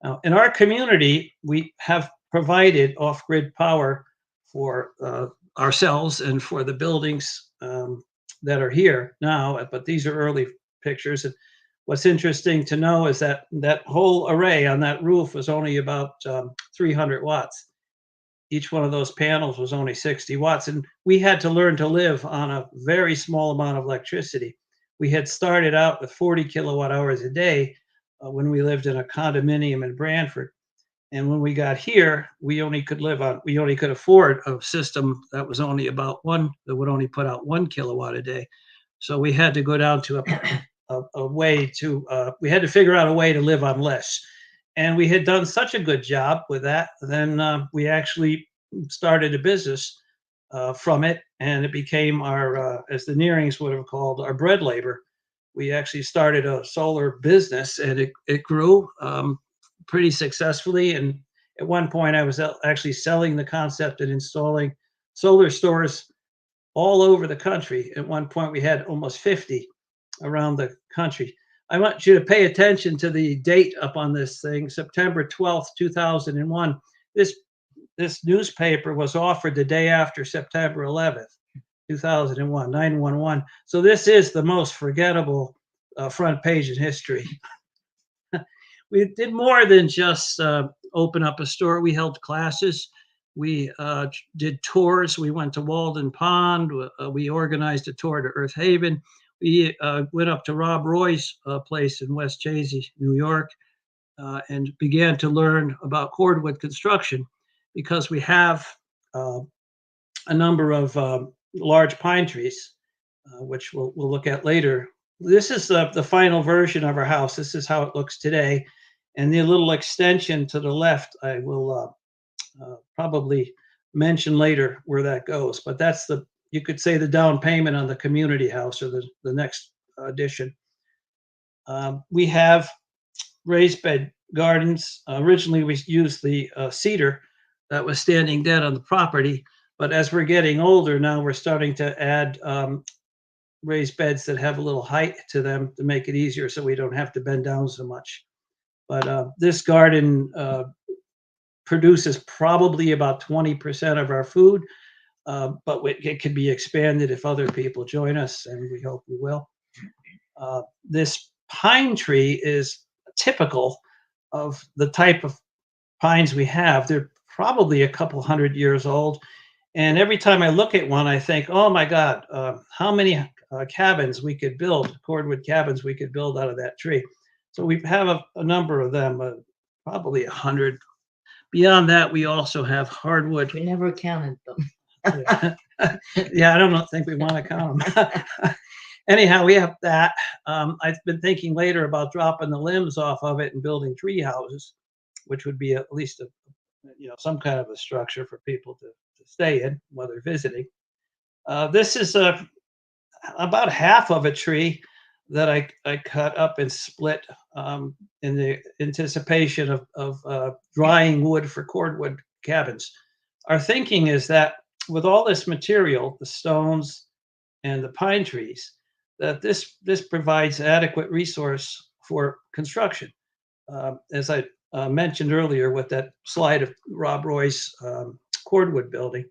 C: Now, in our community, we have provided off-grid power for ourselves and for the buildings that are here now, but these are early pictures. And what's interesting to know is that that whole array on that roof was only about 300 watts. Each one of those panels was only 60 watts, and we had to learn to live on a very small amount of electricity. We had started out with 40 kilowatt hours a day when we lived in a condominium in Branford. And when we got here, we only could afford a system that was only that would only put out 1 kilowatt a day. So we had to go down to a way to, we had to figure out a way to live on less. And we had done such a good job with that. Then we actually started a business from it, and it became our, as the Nearings would have called, our bread labor. We actually started a solar business, and it grew pretty successfully. And at one point, I was actually selling the concept and installing solar stores all over the country. At one point, we had almost 50 around the country. I want you to pay attention to the date up on this thing, September 12th, 2001. This newspaper was offered the day after September 11th, 2001, 911. So this is the most forgettable front page in history. We did more than just open up a store. We held classes. We did tours. We went to Walden Pond. We organized a tour to Earth Haven. We went up to Rob Roy's place in West Chazy, New York, and began to learn about cordwood construction, because we have a number of large pine trees, which we'll look at later. This is the final version of our house. This is how it looks today. And the little extension to the left, I will probably mention later where that goes. But that's you could say, the down payment on the community house, or the next addition. We have raised bed gardens. Originally, we used the cedar that was standing dead on the property. But as we're getting older now, we're starting to add raised beds that have a little height to them to make it easier, so we don't have to bend down so much. But this garden produces probably about 20% of our food, but it could be expanded if other people join us, and we hope we will. This pine tree is typical of the type of pines we have. They're probably a couple hundred years old. And every time I look at one, I think, oh my God, how many cabins we could build, cordwood cabins we could build out of that tree. So we have a number of them, probably 100. Beyond that, we also have hardwood.
D: We never counted them.
C: Yeah, I don't think we want to count them. Anyhow, we have that. I've been thinking later about dropping the limbs off of it and building tree houses, which would be at least some kind of a structure for people to stay in while they're visiting. This is about half of a tree that I cut up and split in the anticipation of drying wood for cordwood cabins. Our thinking is that with all this material, the stones and the pine trees, that this provides adequate resource for construction. As I mentioned earlier with that slide of Rob Roy's cordwood building.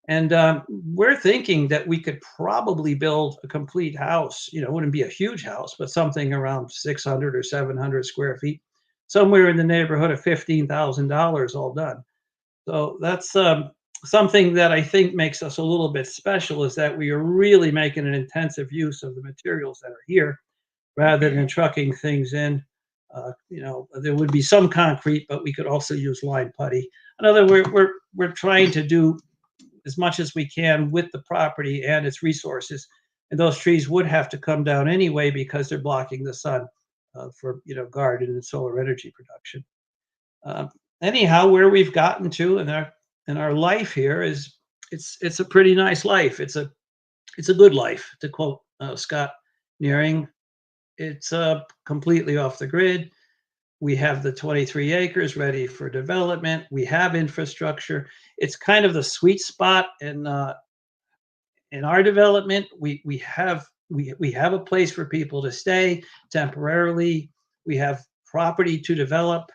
C: And we're thinking that we could probably build a complete house. It wouldn't be a huge house, but something around 600 or 700 square feet, somewhere in the neighborhood of $15,000 all done. So that's something that I think makes us a little bit special, is that we are really making an intensive use of the materials that are here, rather than trucking things in. There would be some concrete, but we could also use line putty. In other words, we're trying to do as much as we can with the property and its resources. And those trees would have to come down anyway, because they're blocking the sun for garden and solar energy production. Anyhow, where we've gotten to in our life here is it's a pretty nice life. It's a good life, to quote Scott Nearing. It's completely off the grid. We have the 23 acres ready for development. We have infrastructure. It's kind of the sweet spot in our development. We have a place for people to stay temporarily. We have property to develop.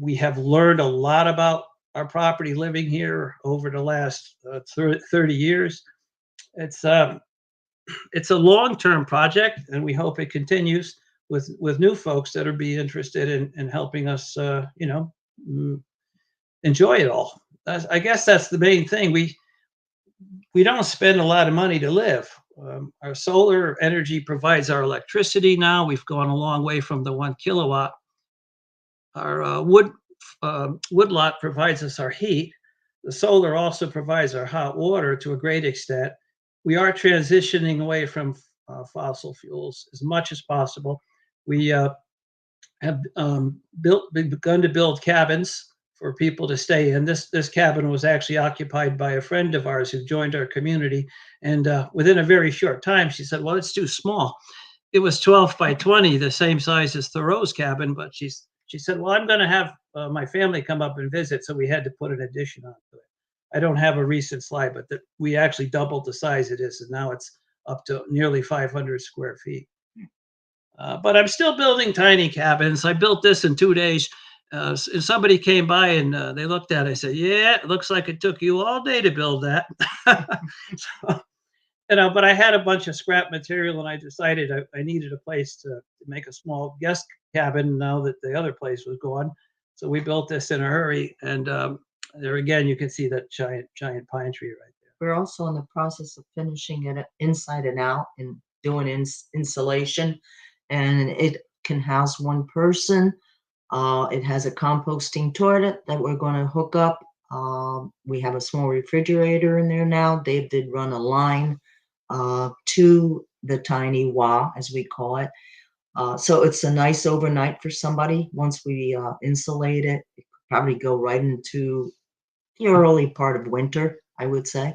C: We have learned a lot about our property living here over the last 30 years. It's a long-term project, and we hope it continues with new folks that are be interested in helping us, enjoy it all. I guess that's the main thing. We don't spend a lot of money to live. Our solar energy provides our electricity now. We've gone a long way from the 1 kilowatt. Our woodlot provides us our heat. The solar also provides our hot water to a great extent. We are transitioning away from fossil fuels as much as possible. We have begun to build cabins for people to stay in. This cabin was actually occupied by a friend of ours who joined our community, and within a very short time, she said, "Well, it's too small." It was 12 by 20, the same size as Thoreau's cabin, but she said, "Well, I'm going to have my family come up and visit," so we had to put an addition onto it. I don't have a recent slide, but we actually doubled the size it is, and now it's up to nearly 500 square feet. But I'm still building tiny cabins. I built this in 2 days. Somebody came by and they looked at it. I said, "Yeah, it looks like it took you all day to build that." So, but I had a bunch of scrap material, and I decided I needed a place to make a small guest cabin now that the other place was gone. So we built this in a hurry, and there again you can see that giant pine tree right there.
D: We're also in the process of finishing it inside and out and doing insulation, and it can house one person. It has a composting toilet that we're going to hook up. We have a small refrigerator in there now. Dave did run a line to the tiny wa, as we call it. So it's a nice overnight for somebody. Once we insulate it, it could probably go right into the early part of winter, I would say.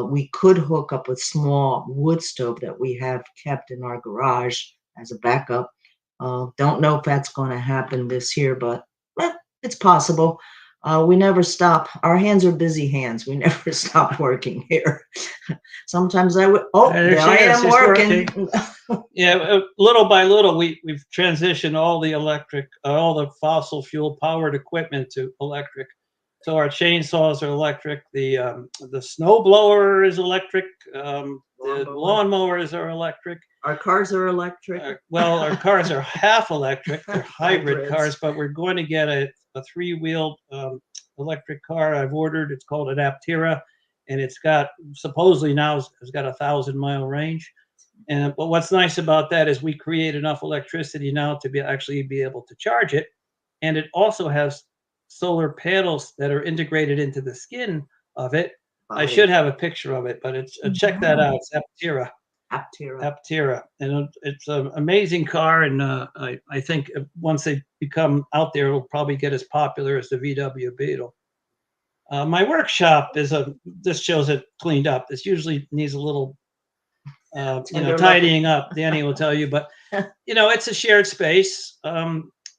D: We could hook up a small wood stove that we have kept in our garage as a backup. Don't know if that's going to happen this year, but it's possible. We never stop. Our hands are busy hands. We never stop working here. Sometimes I would, there I am working.
C: Yeah, little by little, we've transitioned all the fossil fuel powered equipment to electric. So our chainsaws are electric. The snow blower is electric. The lawnmowers are electric.
D: Our cars are electric.
C: Well, our cars are half electric. They're hybrid cars, but we're going to get a 3-wheeled electric car I've ordered. It's called an Aptera, and it's got supposedly now it's got 1,000-mile range. But what's nice about that is we create enough electricity now to actually be able to charge it, and it also has solar panels that are integrated into the skin of it. I should have a picture of it, but it's check that out. It's Aptera. Aptera, and it's an amazing car, and I think once they become out there, it'll probably get as popular as the VW Beetle. My workshop this shows it cleaned up. This usually needs a little tidying up. Danny will tell you, but it's a shared space.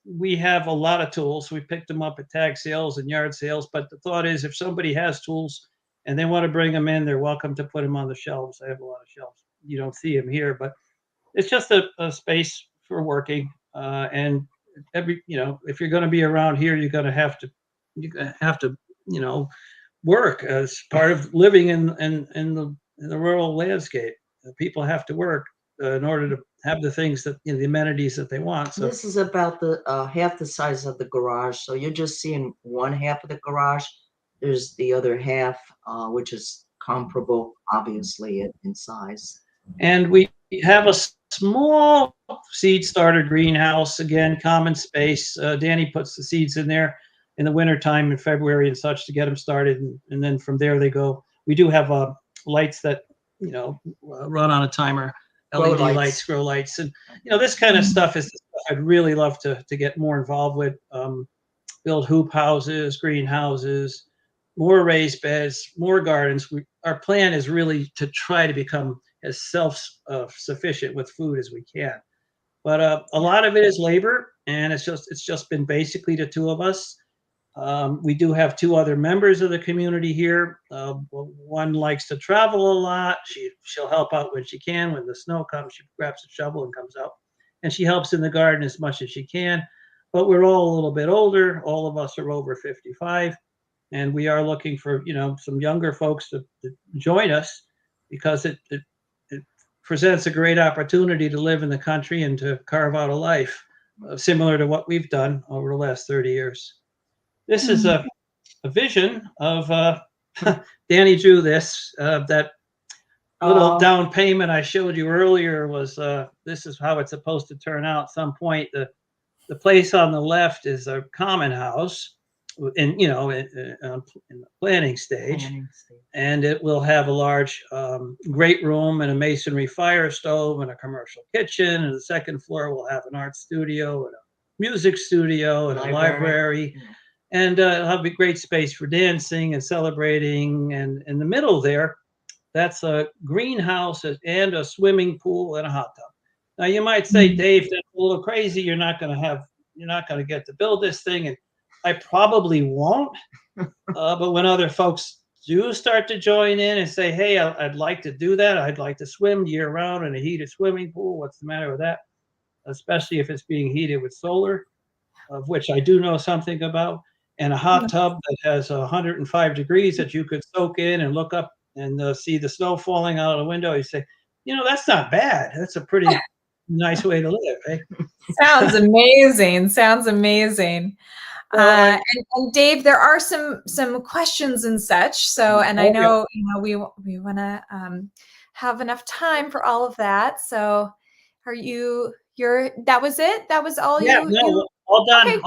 C: We have a lot of tools. We picked them up at tag sales and yard sales, but the thought is if somebody has tools and they want to bring them in, they're welcome to put them on the shelves. I have a lot of shelves. You don't see them here, but it's just a space for working. And if you're going to be around here, you're going to have to work as part of living in the rural landscape. People have to work in order to have the things that the amenities that they want. So
D: this is about the half the size of the garage. So you're just seeing one half of the garage. There's the other half, which is comparable, obviously, in size.
C: And we have a small seed starter greenhouse, again, common space. Danny puts the seeds in there in the wintertime in February and such to get them started. And then from there they go. We do have lights that, run on a timer, LED lights, grow lights. And, this kind of stuff is the stuff I'd really love to get more involved with. Build hoop houses, greenhouses, more raised beds, more gardens. Our plan is really to try to become as self-sufficient with food as we can. But a lot of it is labor, and it's just been basically the two of us. We do have 2 other members of the community here. One likes to travel a lot. She'll help out when she can. When the snow comes, she grabs a shovel and comes out, and she helps in the garden as much as she can. But we're all a little bit older. All of us are over 55, and we are looking for some younger folks to join us because it presents a great opportunity to live in the country and to carve out a life similar to what we've done over the last 30 years. This is a vision of Danny drew this that little down payment I showed you earlier was this is how it's supposed to turn out. At some point, the place on the left is a common house, in in the planning stage, and it will have a large great room and a masonry fire stove and a commercial kitchen. And the second floor will have an art studio and a music studio and a library. And it'll have a great space for dancing and celebrating. And in the middle there, that's a greenhouse and a swimming pool and a hot tub. Now you might say, Dave, that's a little crazy. You're not going to get to build this thing, and I probably won't. But when other folks do start to join in and say, hey, I'd like to do that. I'd like to swim year round in a heated swimming pool. What's the matter with that? Especially if it's being heated with solar, of which I do know something about, and a hot tub that has 105 degrees that you could soak in and look up and see the snow falling out of the window. You say, that's not bad. That's a pretty nice way to live, eh?
A: Sounds amazing. Sounds amazing. And Dave, there are some questions and such. So, and I know we want to have enough time for all of that. So, that was it? That was all
C: you? No, all done. Okay.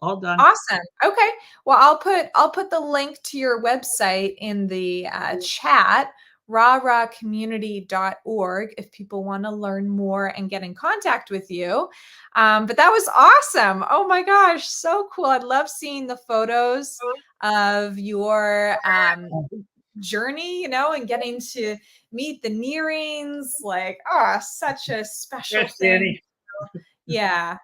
C: All done.
A: Awesome. Okay. Well, I'll put the link to your website in the chat, rahcommunity.org, if people want to learn more and get in contact with you. But that was awesome. Oh my gosh, so cool. I love seeing the photos of your journey, and getting to meet the Nearings. Like, such a special thing. Yeah.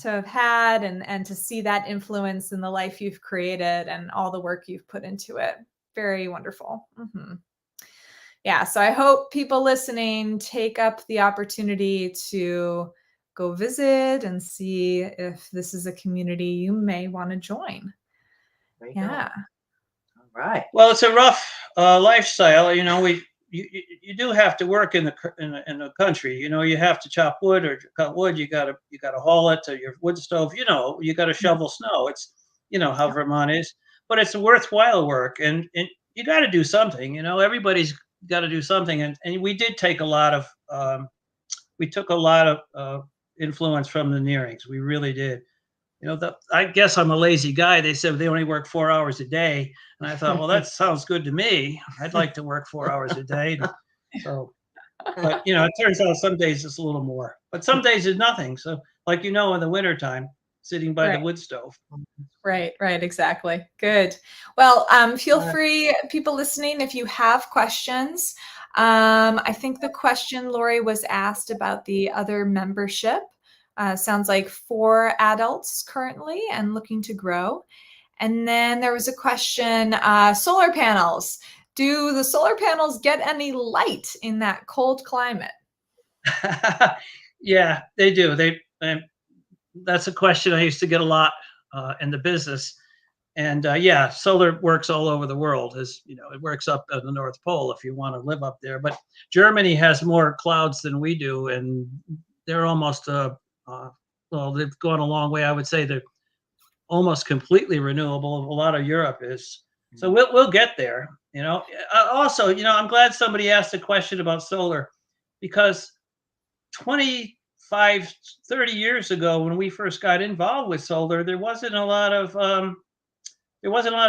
A: To have had and to see that influence in the life you've created and all the work you've put into it. Very wonderful. Mm-hmm. Yeah, so I hope people listening take up the opportunity to go visit and see if this is a community you may want to join. Yeah.
D: All right.
C: Well, it's a rough lifestyle. You do have to work in the country. You have to chop wood or cut wood. You gotta haul it to your wood stove. You gotta shovel snow. It's how Vermont is, but it's a worthwhile work, and you got to do something. Everybody's got to do something, and we did take a lot of influence from the Nearings. We really did. I guess I'm a lazy guy. They said they only work 4 hours a day. And I thought, well, that sounds good to me. I'd like to work 4 hours a day. So, but it turns out some days it's a little more, but some days it's nothing. So like, in the wintertime, sitting by the wood stove.
A: Right. Exactly. Good. Well, feel free, people listening, if you have questions. I think the question Lori was asked about the other membership. Sounds like 4 adults currently and looking to grow. And then there was a question, solar panels. Do the solar panels get any light in that cold climate?
C: Yeah, they do. That's a question I used to get a lot in the business. And solar works all over the world. It works up at the North Pole if you want to live up there. But Germany has more clouds than we do, and they're almost they've gone a long way. I would say they're almost completely renewable. A lot of Europe is. So we'll get there. Also, I'm glad somebody asked a question about solar, because 25, 30 years ago, when we first got involved with solar, there wasn't a lot of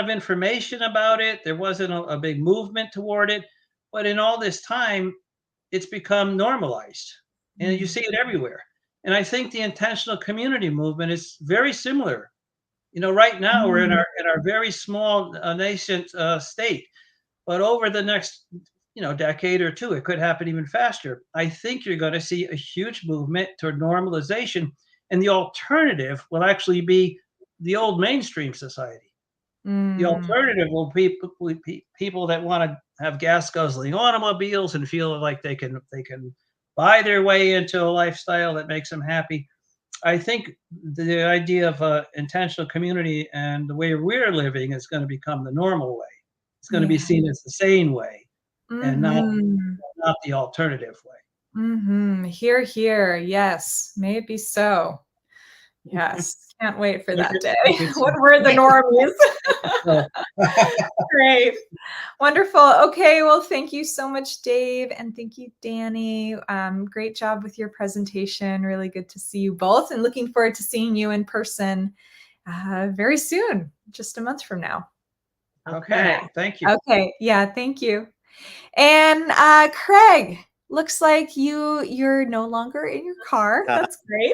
C: information about it. There wasn't a big movement toward it. But in all this time, it's become normalized, and you see it everywhere. And I think the intentional community movement is very similar. Right now we're in our very small nascent state, but over the next decade or two, it could happen even faster. I think you're going to see a huge movement toward normalization, and the alternative will actually be the old mainstream society. The alternative will be people that want to have gas guzzling automobiles and feel like they can buy their way into a lifestyle that makes them happy. I think the idea of intentional community and the way we're living is going to become the normal way. It's going to be seen as the sane way, and not the alternative way.
A: Hear, hear. Yes, may it be so. Yes, can't wait for
C: We
A: that
C: could-
A: day
C: we could-
A: when we're the normies. Great. Wonderful. Okay, well, thank you so much, Dave, and thank you, Danny. Great job with your presentation. Really good to see you both, and looking forward to seeing you in person very soon, just a month from now.
C: Okay, thank you.
A: Okay, yeah, thank you. And Craig, looks like you're no longer in your car. That's great.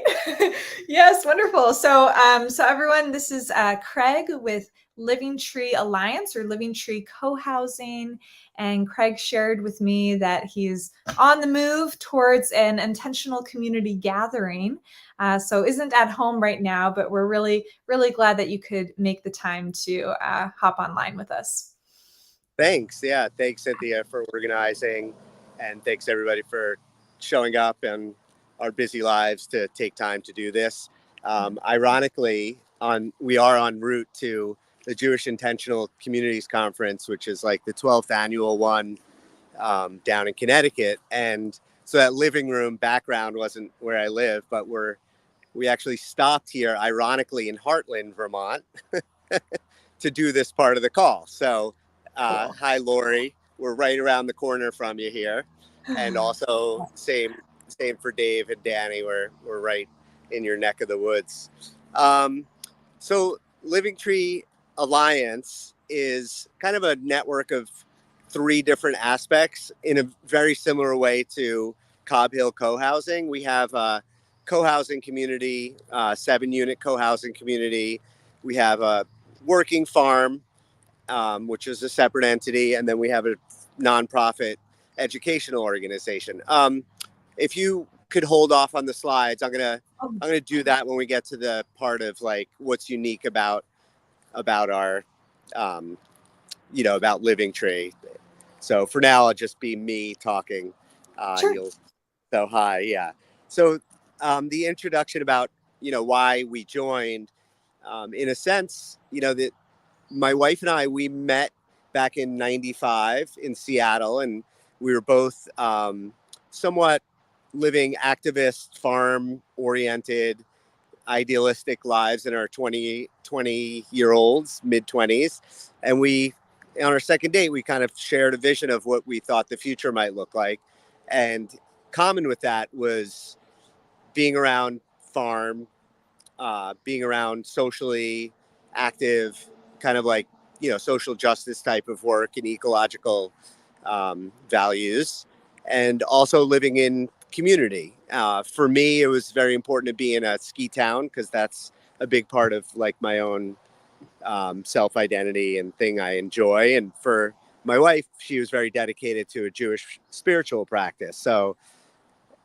A: Yes, wonderful. So everyone, this is Craig with Living Tree Alliance, or Living Tree Co-housing. And Craig shared with me that he's on the move towards an intentional community gathering. So isn't at home right now, but we're really, really glad that you could make the time to hop online with us.
E: Thanks. Yeah. Thanks, Cynthia, for organizing. And thanks, everybody, for showing up in our busy lives to take time to do this. Ironically, we are en route to the Jewish Intentional Communities Conference, which is like the 12th annual one down in Connecticut. And so that living room background wasn't where I live, but we actually stopped here, ironically, in Hartland, Vermont, to do this part of the call. So
A: Cool.
E: hi, Lori. We're right around the corner from you here. And also same for Dave and Danny. We're right in your neck of the woods. So Living Tree Alliance is kind of a network of 3 different aspects in a very similar way to Cobb Hill Co-housing. We have a co-housing community, 7-unit co-housing community. We have a working farm, which is a separate entity, and then we have a nonprofit educational organization. If you could hold off on the slides, I'm gonna do that when we get to the part of like what's unique about our about Living Tree. So for now, I'll just be me talking.
A: Sure.
E: So hi, yeah. So the introduction about why we joined, in a sense, that my wife and I, we met back in '95 in Seattle, and we were both somewhat living activist, farm oriented, idealistic lives in our 20-year-olds, mid 20s. And on our second date, we kind of shared a vision of what we thought the future might look like. And common with that was being around farm, being around socially active, kind of like, social justice type of work and ecological values, and also living in community. For me, it was very important to be in a ski town because that's a big part of like my own self-identity and thing I enjoy. And for my wife, she was very dedicated to a Jewish spiritual practice. So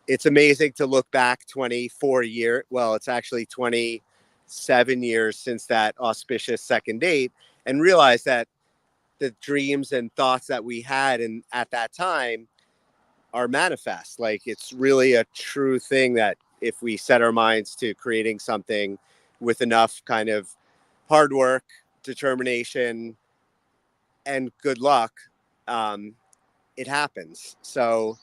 E: it's amazing to look back 24 years. Well, it's actually 27 years since that auspicious second date, and realize that the dreams and thoughts that we had at that time are manifest. Like, it's really a true thing that if we set our minds to creating something with enough kind of hard work, determination, and good luck, it happens. So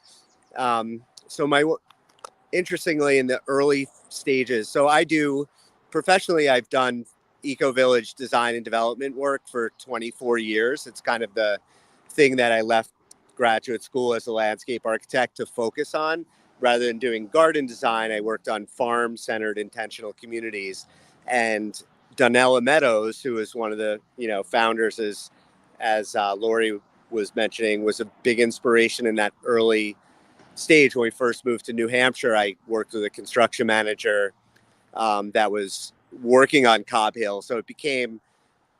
E: interestingly, in the early stages, so professionally, I've done eco-village design and development work for 24 years. It's kind of the thing that I left graduate school as a landscape architect to focus on. Rather than doing garden design, I worked on farm-centered intentional communities. And Donella Meadows, who is one of the founders, as Lori was mentioning, was a big inspiration in that early stage. When we first moved to New Hampshire, I worked with a construction manager that was working on Cobb Hill. So it became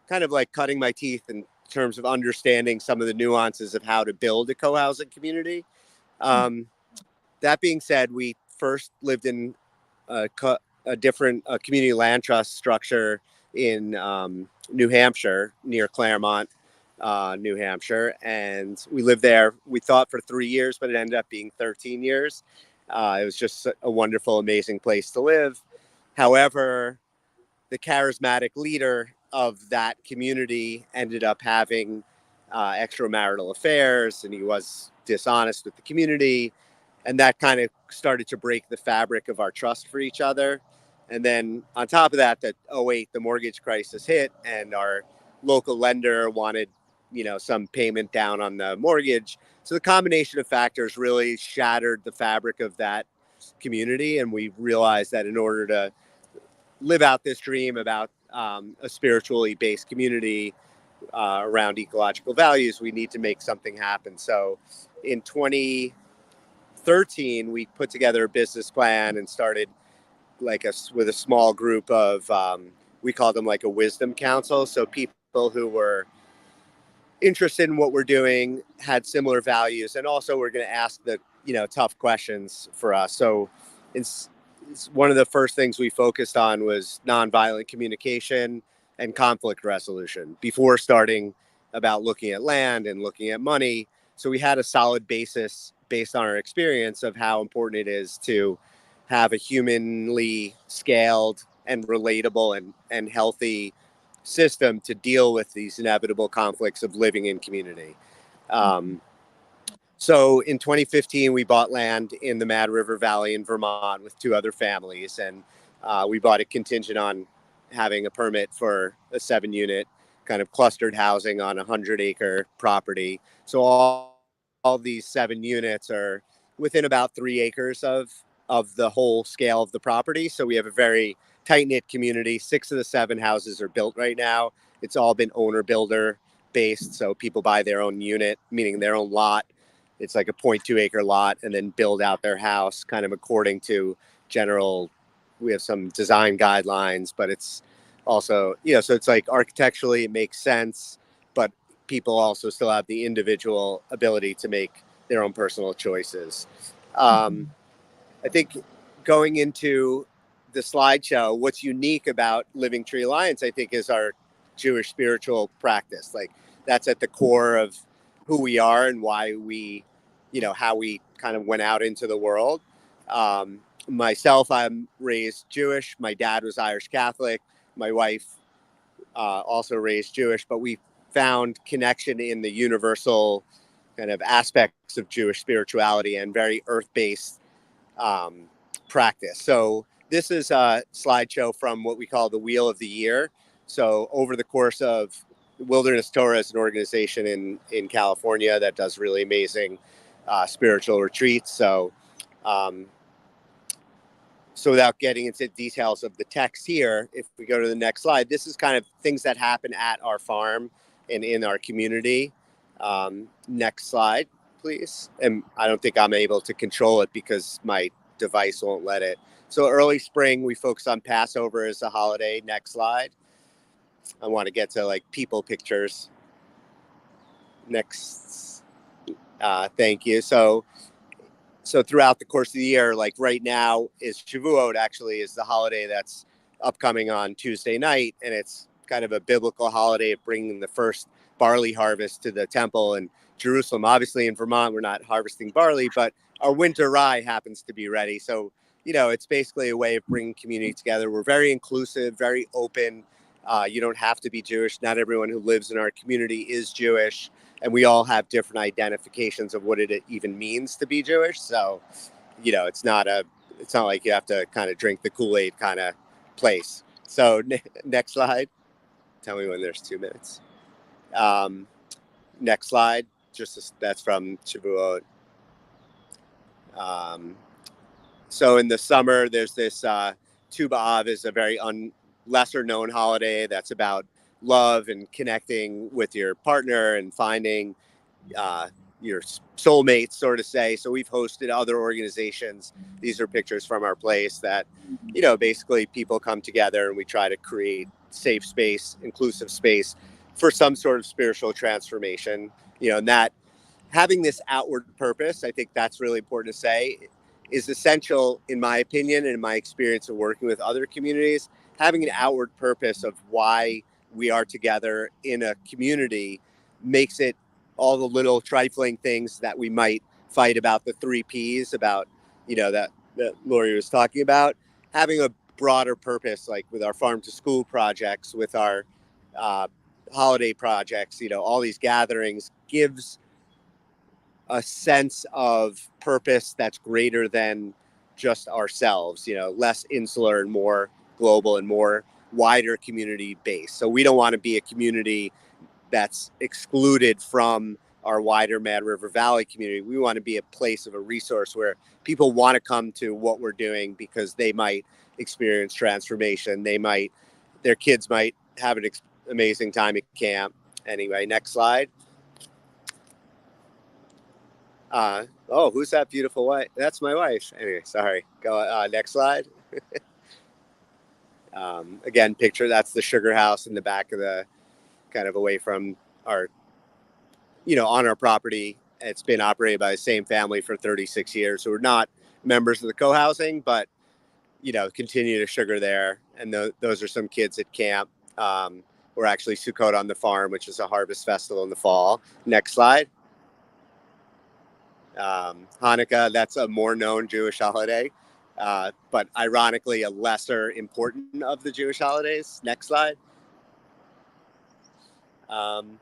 E: kind of like cutting my teeth in terms of understanding some of the nuances of how to build a co-housing community. That being said, we first lived in a different community land trust structure in New Hampshire, near Claremont, New Hampshire. And we lived there, we thought, for 3 years, but it ended up being 13 years. It was just a wonderful, amazing place to live. However, the charismatic leader of that community ended up having extramarital affairs, and he was dishonest with the community. And that kind of started to break the fabric of our trust for each other. And then on top of that, the mortgage crisis hit, and our local lender wanted, some payment down on the mortgage. So the combination of factors really shattered the fabric of that community. And we realized that in order to live out this dream about a spiritually based community around ecological values, we need to make something happen. So in 2013, we put together a business plan and started with a small group of, we called them like a wisdom council. So people who were interested in what we're doing, had similar values, and also we're going to ask the, tough questions for us. So it's one of the first things we focused on was nonviolent communication and conflict resolution before starting about looking at land and looking at money. So we had a solid basis based on our experience of how important it is to have a humanly scaled and relatable and healthy system to deal with these inevitable conflicts of living in community. So in 2015, we bought land in the Mad River Valley in Vermont with 2 other families. And we bought it contingent on having a permit for a 7-unit kind of clustered housing on a 100-acre property. So all these 7 units are within about 3 acres of the whole scale of the property. So we have a very tight-knit community. 6 of the 7 houses are built right now. It's all been owner-builder based. So people buy their own unit, meaning their own lot. It's like a 0.2 acre lot, and then build out their house kind of according to we have some design guidelines, but it's also, so it's like architecturally it makes sense, but people also still have the individual ability to make their own personal choices. I think going into the slideshow, what's unique about Living Tree Alliance, I think, is our Jewish spiritual practice. Like that's at the core of who we are and why we, how we kind of went out into the world. Myself, I'm raised Jewish. My dad was Irish Catholic. My wife also raised Jewish, but we found connection in the universal kind of aspects of Jewish spirituality and very earth-based practice. So this is a slideshow from what we call the Wheel of the Year. So over the course of Wilderness Torah is an organization in California that does really amazing spiritual retreats. So without getting into details of the text here, if we go to the next slide, this is kind of things that happen at our farm and in our community. Next slide, please. And I don't think I'm able to control it because my device won't let it. So early spring, we focus on Passover as a holiday. Next slide. I want to get to like people pictures. Next. Thank you. So throughout the course of the year, like right now is Shavuot, actually is the holiday that's upcoming on Tuesday night. And it's kind of a biblical holiday of bringing the first barley harvest to the temple in Jerusalem. Obviously in Vermont, we're not harvesting barley, but our winter rye happens to be ready. So, it's basically a way of bringing community together. We're very inclusive, very open. You don't have to be Jewish. Not everyone who lives in our community is Jewish. And we all have different identifications of what it even means to be Jewish. So, it's not like you have to kind of drink the Kool-Aid kind of place. So next slide. Tell me when there's 2 minutes. Next slide. That's from Shavuot. So in the summer, there's this Tu B'Av is a very lesser known holiday that's about love and connecting with your partner and finding your soulmates, so to say. So we've hosted other organizations. These are pictures from our place that, basically people come together and we try to create safe space, inclusive space for some sort of spiritual transformation, and that having this outward purpose, I think that's really important to say, is essential in my opinion and in my experience of working with other communities. Having an outward purpose of why we are together in a community makes it all the little trifling things that we might fight about, the 3 Ps about, that Lori was talking about, having a broader purpose, like with our farm to school projects, with our holiday projects, all these gatherings gives a sense of purpose that's greater than just ourselves, less insular and more global and more wider community base. So we don't want to be a community that's excluded from our wider Mad River Valley community. We want to be a place of a resource where people want to come to what we're doing because they might experience transformation. Their kids might have an amazing time at camp. Anyway, next slide. Who's that beautiful wife? That's my wife. Anyway, sorry. Go next slide. Again, picture that's the sugar house in the back of the, kind of away from our, on our property. It's been operated by the same family for 36 years. So we're not members of the co-housing, but, continue to sugar there. And those are some kids at camp. We're actually Sukkot on the farm, which is a harvest festival in the fall. Next slide. Hanukkah, that's a more known Jewish holiday, but ironically a lesser important of the Jewish holidays. Next slide. And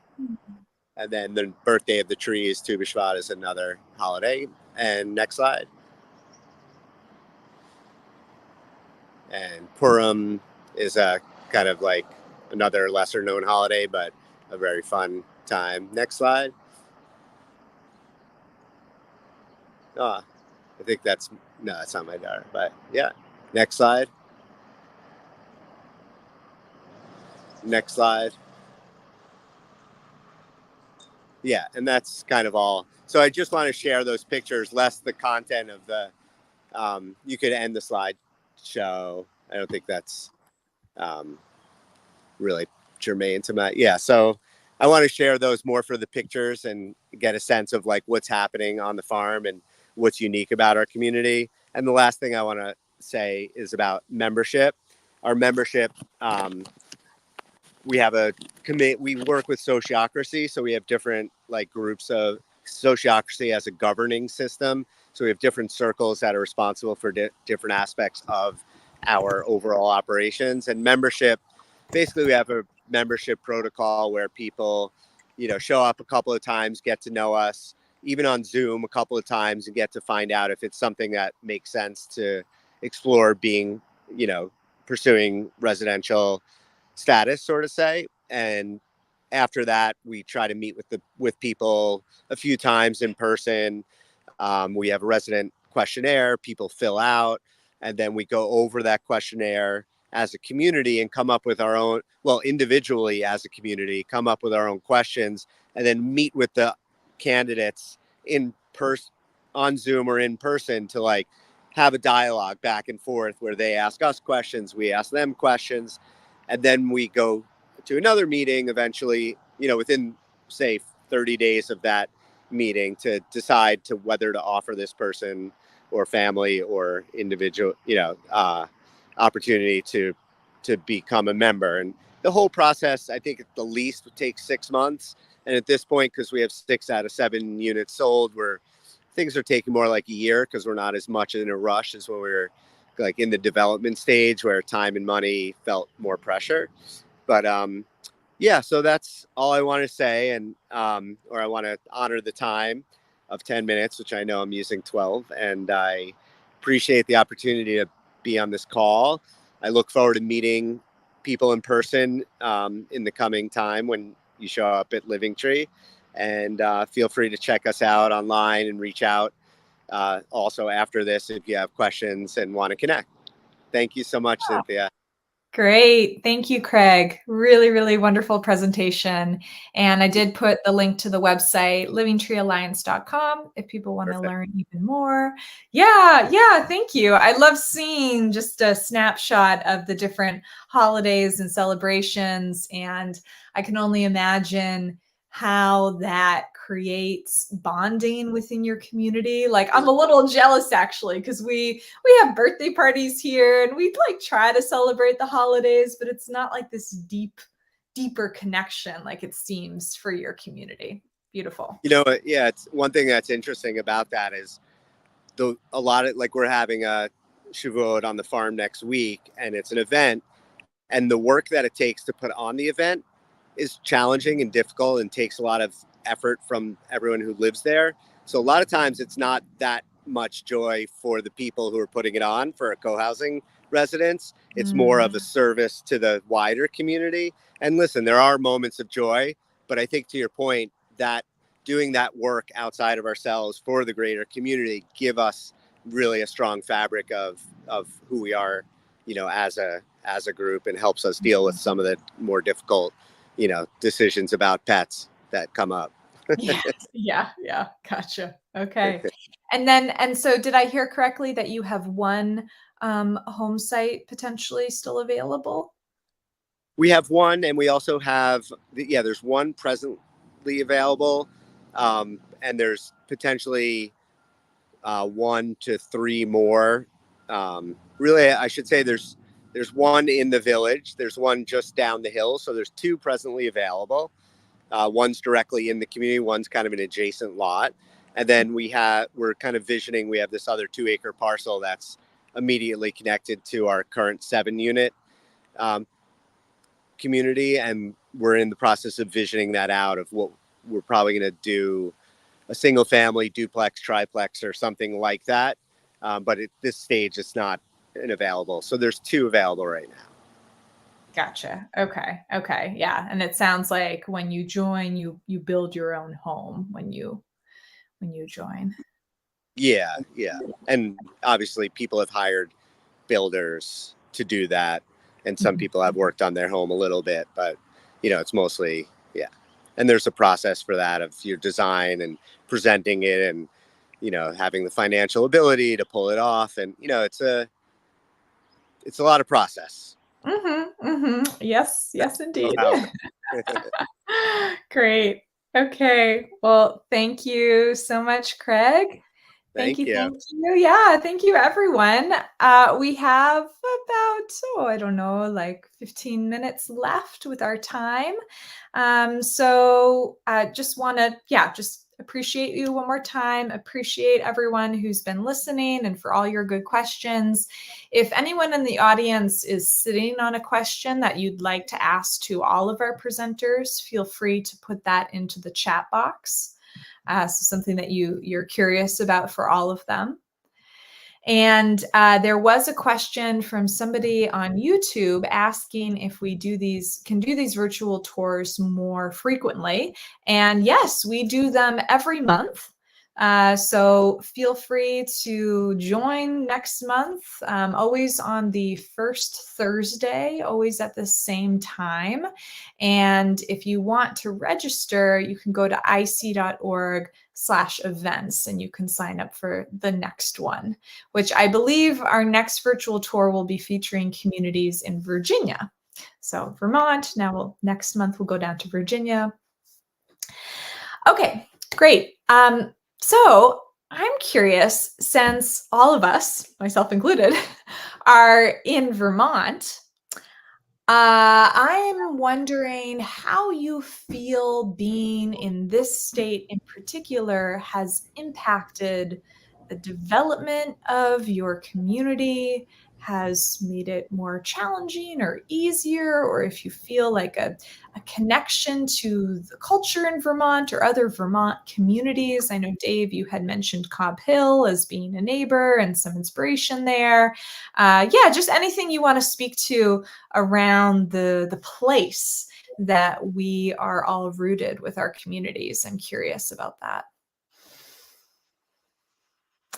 E: then the birthday of the trees, Tu B'Shvat, is another holiday. And next slide. And Purim is a kind of like another lesser known holiday, but a very fun time. Next slide. I think that's not my daughter, but yeah. Next slide. Next slide. Yeah, and that's kind of all. So I just want to share those pictures, less the content of the, you could end the slideshow. I don't think that's really germane to my, yeah. So I want to share those more for the pictures and get a sense of like what's happening on the farm and what's unique about our community. And the last thing I want to say is about membership. Our membership, we have we work with sociocracy. So we have different like groups of sociocracy as a governing system. So we have different circles that are responsible for different aspects of our overall operations. And membership, basically we have a membership protocol where people, show up a couple of times, get to know us, even on Zoom a couple of times, and get to find out if it's something that makes sense to explore being, pursuing residential status, sort of say. And after that, we try to meet with people a few times in person. We have a resident questionnaire people fill out, and then we go over that questionnaire as a community and come up with our own, individually as a community, come up with our own questions, and then meet with the candidates in person, on Zoom or in person, to like have a dialogue back and forth where they ask us questions, we ask them questions, and then we go to another meeting eventually, within say 30 days of that meeting, to decide to whether to offer this person or family or individual, opportunity to become a member. And the whole process, I think at the least would take 6 months. And at this point, because we have 6 out of 7 units sold, where things are taking more like a year, because we're not as much in a rush as when we were like in the development stage, where time and money felt more pressure. But yeah, so that's all I want to say. And or I want to honor the time of 10 minutes, which I know I'm using 12. And I appreciate the opportunity to be on this call. I look forward to meeting people in person in the coming time when you show up at Living Tree. And feel free to check us out online and reach out also after this if you have questions and want to connect. Thank you so much, Cynthia.
A: Great. Thank you, Craig. Really, really wonderful presentation. And I did put the link to the website, livingtreealliance.com, if people want to learn even more. Yeah, thank you. I love seeing just a snapshot of the different holidays and celebrations. And I can only imagine how that creates bonding within your community. Like, I'm a little jealous actually, because we have birthday parties here and we like try to celebrate the holidays, but it's not like this deeper connection like it seems for your community. Beautiful.
E: Yeah, it's one thing that's interesting about that is a lot of, like, we're having a Shavuot on the farm next week, and it's an event, and the work that it takes to put on the event is challenging and difficult and takes a lot of effort from everyone who lives there. So a lot of times it's not that much joy for the people who are putting it on for a co-housing residents. It's more of a service to the wider community. And listen, there are moments of joy, but I think to your point, that doing that work outside of ourselves for the greater community give us really a strong fabric of who we are, you know, as a group, and helps us deal with some of the more difficult, you know, decisions about pets that come up.
A: Yeah. Gotcha. Okay. And so did I hear correctly that you have one home site potentially still available?
E: We have one, and we also have, there's one presently available, and there's potentially 1 to 3 more. Really, I should say there's one in the village. There's one just down the hill. So there's 2 presently available. One's directly in the community. One's kind of an adjacent lot. And then we're kind of visioning, we have this other 2-acre parcel that's immediately connected to our current 7-unit community. And we're in the process of visioning that out, of what we're probably going to do, a single family duplex, triplex, or something like that. But at this stage, it's not available. So there's 2 available right now.
A: Gotcha. Okay. Yeah. And it sounds like when you join, you build your own home when you join.
E: Yeah. And obviously people have hired builders to do that. And some people have worked on their home a little bit, but you know, it's mostly, and there's a process for that, of your design and presenting it, and, you know, having the financial ability to pull it off. And, you know, it's a lot of process.
A: Yes, indeed. Great. Okay. Well, thank you so much, Craig.
E: Thank you.
A: Yeah, thank you, everyone. We have about, I don't know, like 15 minutes left with our time. So I just want to, just appreciate you one more time. Appreciate everyone who's been listening and for all your good questions. If anyone in the audience is sitting on a question that you'd like to ask to all of our presenters, feel free to put that into the chat box. So something that you're curious about for all of them. And there was a question from somebody on YouTube asking if we can do these virtual tours more frequently. And yes, we do them every month. So feel free to join next month, always on the first Thursday, always at the same time. And if you want to register, you can go to ic.org/events, and you can sign up for the next one, which I believe our next virtual tour will be featuring communities in Virginia. So Vermont, next month we'll go down to Virginia. Okay, great. So I'm curious, since all of us, myself included, are in Vermont, I'm wondering how you feel being in this state in particular has impacted the development of your community, has made it more challenging or easier, or if you feel like a connection to the culture in Vermont or other Vermont communities. I know, Dave, you had mentioned Cobb Hill as being a neighbor and some inspiration there. Just anything you want to speak to around the place that we are all rooted with our communities. I'm curious about that.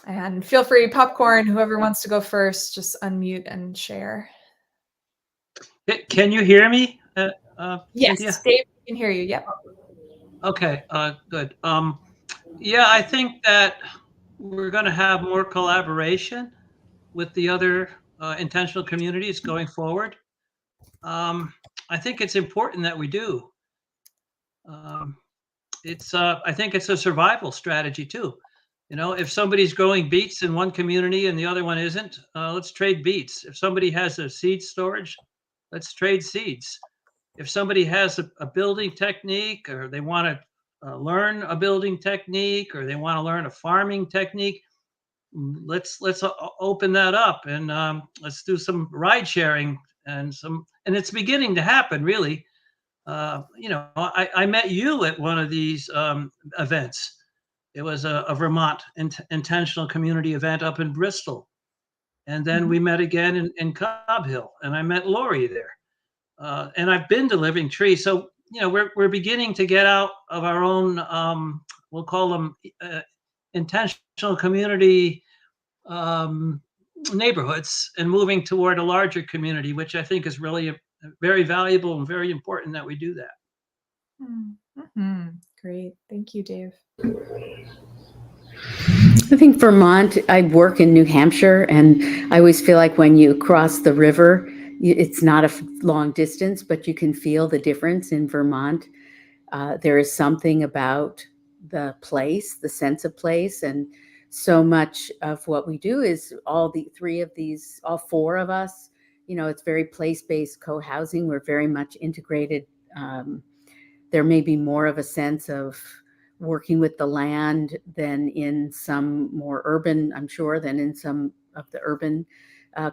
A: And feel free, popcorn, whoever wants to go first, just unmute and share.
C: Can you hear me?
A: Yes,
C: Cynthia?
A: Dave, we can hear you. Yep.
C: Okay, good. I think that we're going to have more collaboration with the other intentional communities going forward. I think it's important that we do. I think it's a survival strategy too. You know, if somebody's growing beets in one community and the other one isn't, let's trade beets. If somebody has a seed storage, let's trade seeds. If somebody has a building technique, or they want to learn a building technique, or they want to learn a farming technique, let's open that up, and let's do some ride sharing and it's beginning to happen, really. I met you at one of these events. It was a Vermont intentional community event up in Bristol. And then we met again in Cobb Hill, and I met Lori there. And I've been to Living Tree. So, we're beginning to get out of our own, we'll call them intentional community neighborhoods and moving toward a larger community, which I think is really very valuable and very important that we do that.
A: Mm-hmm. Great. Thank you, Dave.
B: I think Vermont, I work in New Hampshire, and I always feel like when you cross the river, it's not a long distance, but you can feel the difference in Vermont. There is something about the place, the sense of place, and so much of what we do is all four of us, it's very place-based co-housing. We're very much integrated. There may be more of a sense of working with the land than in some more urban, I'm sure, than in some of the urban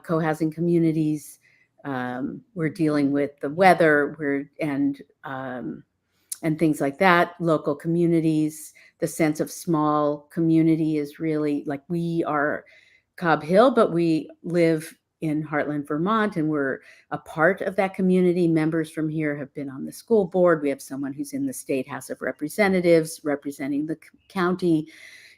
B: co-housing communities. We're dealing with the weather, and things like that, local communities. The sense of small community is really like, we are Cobb Hill, but we live in Hartland, Vermont, and we're a part of that community. Members from here have been on the school board. We have someone who's in the State House of Representatives representing the county.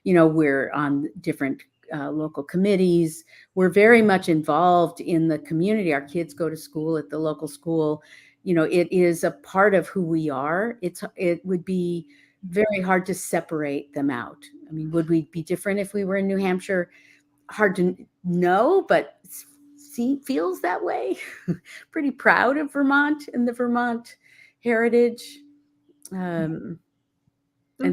B: We're on different local committees. We're very much involved in the community. Our kids go to school at the local school. It is a part of who we are. It would be very hard to separate them out. I mean, would we be different if we were in New Hampshire? Hard to know, but feels that way. Pretty proud of Vermont and the Vermont heritage, and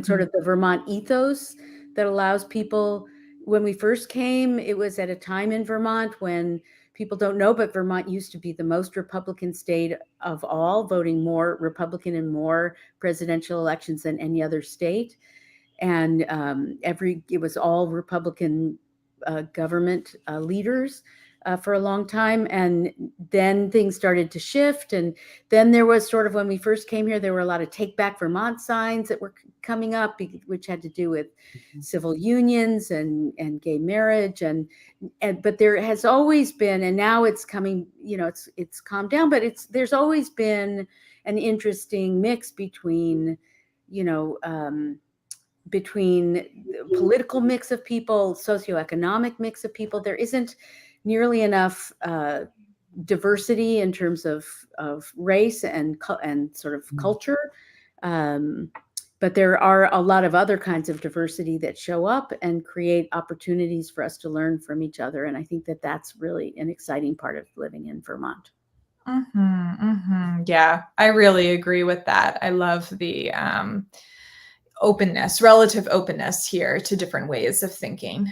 B: sort of the Vermont ethos that allows people. When we first came, it was at a time in Vermont when people don't know, but Vermont used to be the most Republican state of all, voting more Republican in more presidential elections than any other state. And it was all Republican government leaders for a long time. And then things started to shift. And then there was sort of, when we first came here, there were a lot of Take Back Vermont signs that were coming up, which had to do with civil unions and gay marriage. But there has always been, and now it's coming, it's calmed down, but there's always been an interesting mix between political mix of people, socioeconomic mix of people. There isn't nearly enough diversity in terms of race and sort of culture. But there are a lot of other kinds of diversity that show up and create opportunities for us to learn from each other. And I think that that's really an exciting part of living in Vermont.
A: Yeah, I really agree with that. I love the relative openness here to different ways of thinking.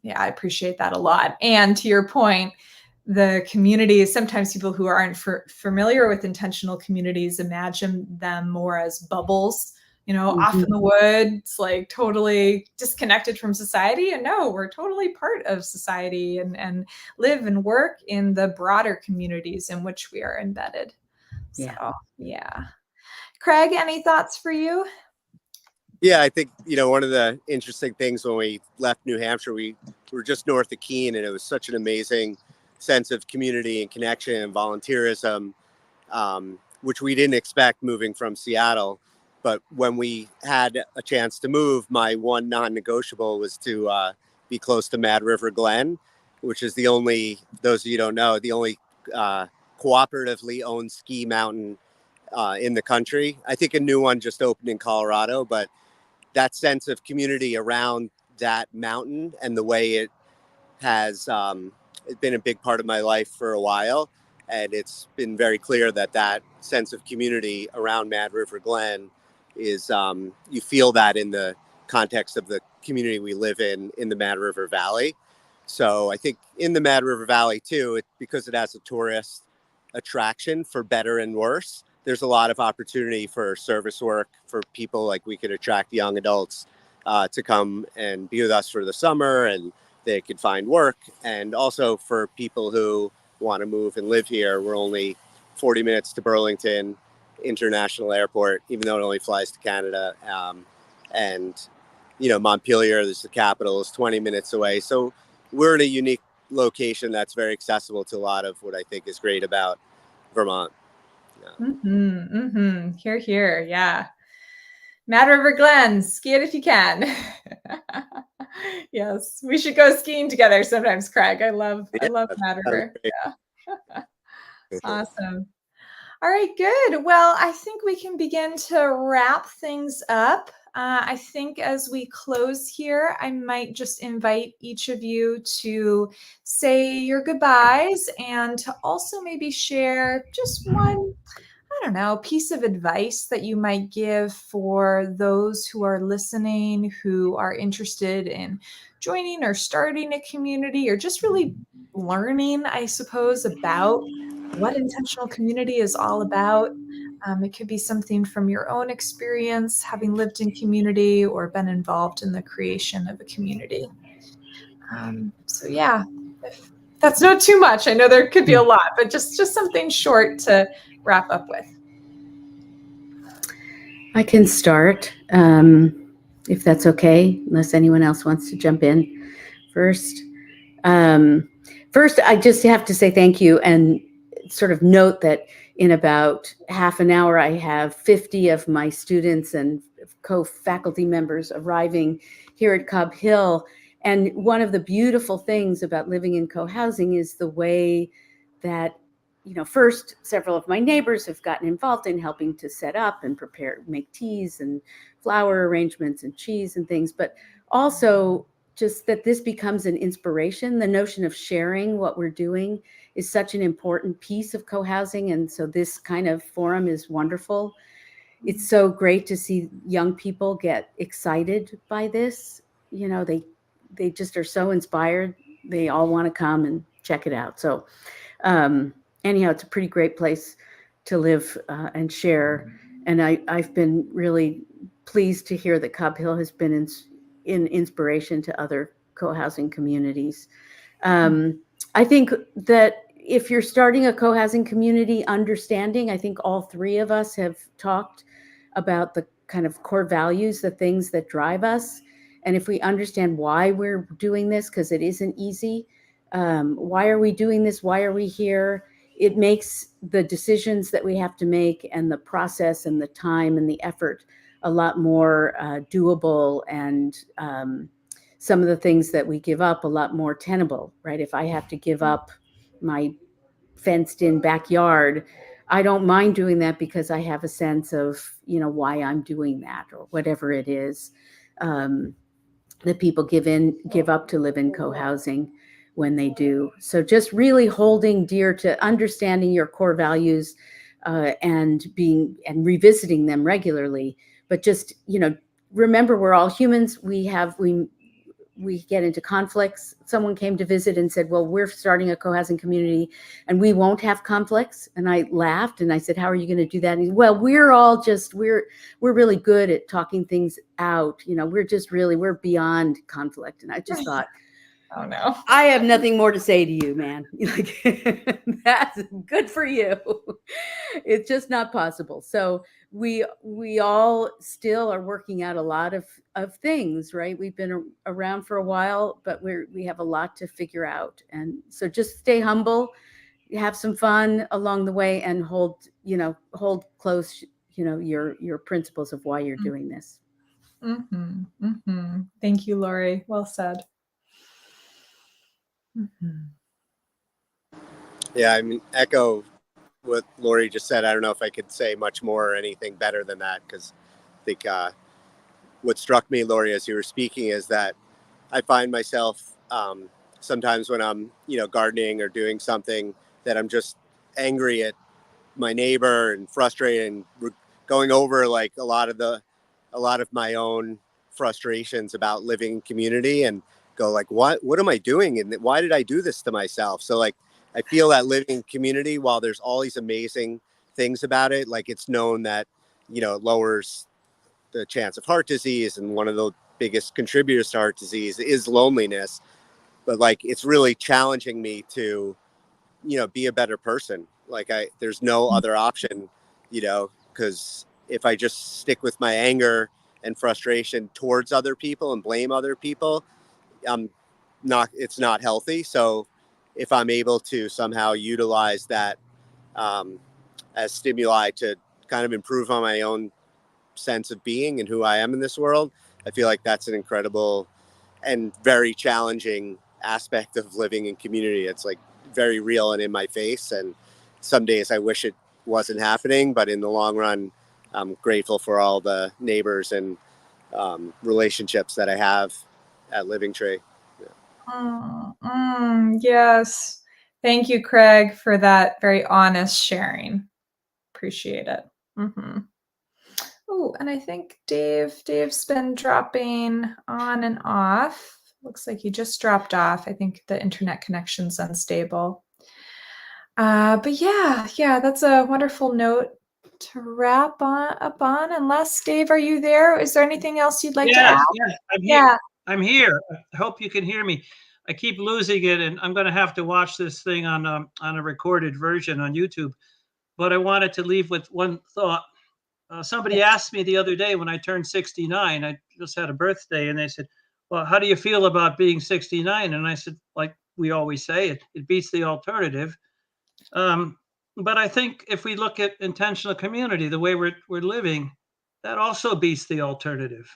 A: Yeah, I appreciate that a lot. And to your point, the communities, sometimes people who aren't familiar with intentional communities imagine them more as bubbles, off in the woods, like totally disconnected from society. And no, we're totally part of society and live and work in the broader communities in which we are embedded. So, yeah. Craig, any thoughts for you?
E: Yeah, I think, one of the interesting things when we left New Hampshire, we were just north of Keene, and it was such an amazing sense of community and connection and volunteerism, which we didn't expect moving from Seattle. But when we had a chance to move, my one non-negotiable was to be close to Mad River Glen, which is those of you who don't know, the only cooperatively owned ski mountain in the country. I think a new one just opened in Colorado, but that sense of community around that mountain and the way it has it's been a big part of my life for a while. And it's been very clear that sense of community around Mad River Glen is, you feel that in the context of the community we live in the Mad River Valley. So I think in the Mad River Valley too, because it has a tourist attraction for better and worse, there's a lot of opportunity for service work for people. Like, we could attract young adults to come and be with us for the summer, and they could find work. And also for people who want to move and live here, we're only 40 minutes to Burlington International Airport, even though it only flies to Canada. And Montpelier, this is the capital, is 20 minutes away. So we're in a unique location that's very accessible to a lot of what I think is great about Vermont. Yeah.
A: Here, here. Yeah. Mad River Glen, ski it if you can. Yes, we should go skiing together sometimes, Craig. I love
E: Yeah,
A: Mad
E: that'd
A: River.
E: be
A: Yeah.
E: great.
A: Awesome. All right, good. Well, I think we can begin to wrap things up. I think as we close here, I might just invite each of you to say your goodbyes and to also maybe share just one, I don't know, piece of advice that you might give for those who are listening, who are interested in joining or starting a community or just really learning, I suppose, about what intentional community is all about. It could be something from your own experience, having lived in community or been involved in the creation of a community. So yeah, if that's not too much, I know there could be a lot, but just something short to wrap up with.
B: I can start, if that's okay, unless anyone else wants to jump in first. First, I just have to say thank you and sort of note that in about half an hour, I have 50 of my students and co-faculty members arriving here at Cobb Hill. And one of the beautiful things about living in co-housing is the way that, you know, first, several of my neighbors have gotten involved in helping to set up and prepare, make teas and flower arrangements and cheese and things, but also just that this becomes an inspiration. The notion of sharing what we're doing is such an important piece of co-housing. And so this kind of forum is wonderful. It's so great to see young people get excited by this. You know, they just are so inspired. They all want to come and check it out. So anyhow, it's a pretty great place to live and share. And I've been really pleased to hear that Cobb Hill has been in inspiration to other co-housing communities. I think that if you're starting a co-housing community, understanding, I think all three of us have talked about the kind of core values, the things that drive us. And if we understand why we're doing this, because it isn't easy, why are we doing this? Why are we here? It makes the decisions that we have to make and the process and the time and the effort a lot more doable, and some of the things that we give up a lot more tenable, right? If I have to give up my fenced in backyard, I don't mind doing that because I have a sense of, you know, why I'm doing that or whatever it is that people give up to live in co-housing when they do. So just really holding dear to understanding your core values and revisiting them regularly. But just, you know, remember, we're all humans. We get into conflicts. Someone came to visit and said, well, we're starting a co-housing community and we won't have conflicts. And I laughed and I said, how are you going to do that? And he said, well, we're really good at talking things out. You know, we're beyond conflict. And I just thought,
A: Oh no.
B: I have nothing more to say to you, man. Like, that's good for you. It's just not possible. So we all still are working out a lot of things, right? We've been around for a while, but we have a lot to figure out. And so just stay humble, have some fun along the way, and hold close, your principles of why you're doing this.
A: Thank you, Lori. Well said.
E: Yeah, I mean, echo what Lori just said. I don't know if I could say much more or anything better than that, because I think what struck me, Lori, as you were speaking, is that I find myself sometimes when I'm, gardening or doing something, that I'm just angry at my neighbor and frustrated, and going over like a lot of my own frustrations about living in community, and go like, what am I doing? And why did I do this to myself? So like, I feel that living in community, while there's all these amazing things about it, like it's known that, it lowers the chance of heart disease. And one of the biggest contributors to heart disease is loneliness. But like, it's really challenging me to, be a better person. Like there's no other option, because if I just stick with my anger and frustration towards other people and blame other people, it's not healthy. So if I'm able to somehow utilize that as stimuli to kind of improve on my own sense of being and who I am in this world, I feel like that's an incredible and very challenging aspect of living in community. It's like very real and in my face. And some days I wish it wasn't happening, but in the long run, I'm grateful for all the neighbors and relationships that I have at Living Tree.
A: Yes. Thank you, Craig, for that very honest sharing. Appreciate it. Oh, and I think Dave's been dropping on and off. Looks like he just dropped off. I think the internet connection's unstable. But yeah, that's a wonderful note to wrap up on. Unless, Dave, are you there? Is there anything else you'd like to add?
C: Yes, I'm here.
A: Yeah.
C: I'm here. I hope you can hear me. I keep losing it, and I'm going to have to watch this thing on a recorded version on YouTube. But I wanted to leave with one thought. Somebody asked me the other day when I turned 69, I just had a birthday, and they said, well, how do you feel about being 69? And I said, like we always say, it beats the alternative. But I think if we look at intentional community, the way we're living, that also beats the alternative.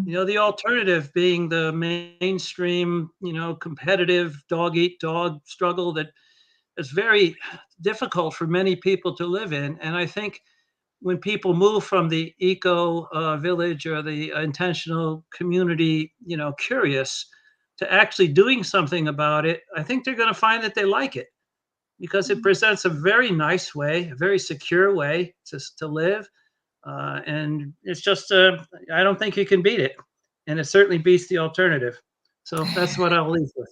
C: You know, the alternative being the mainstream, competitive dog eat dog struggle that is very difficult for many people to live in. And I think when people move from the eco village or the intentional community, curious, to actually doing something about it, I think they're going to find that they like it because it presents a very nice way, a very secure way to live. And it's just, I don't think you can beat it. And it certainly beats the alternative. So that's what I'll leave with.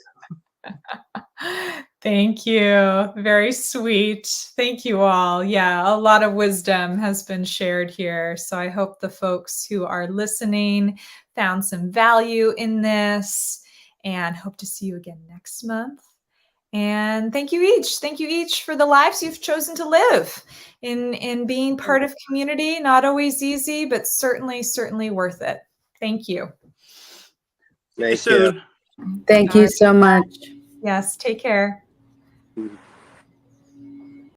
A: Thank you. Very sweet. Thank you all. Yeah, a lot of wisdom has been shared here. So I hope the folks who are listening found some value in this, and hope to see you again next month. And thank you each for the lives you've chosen to live in being part of community. Not always easy, but certainly worth it. Thank you.
C: See you soon.
B: Thank you so much.
A: Yes, take care.
E: Mhm.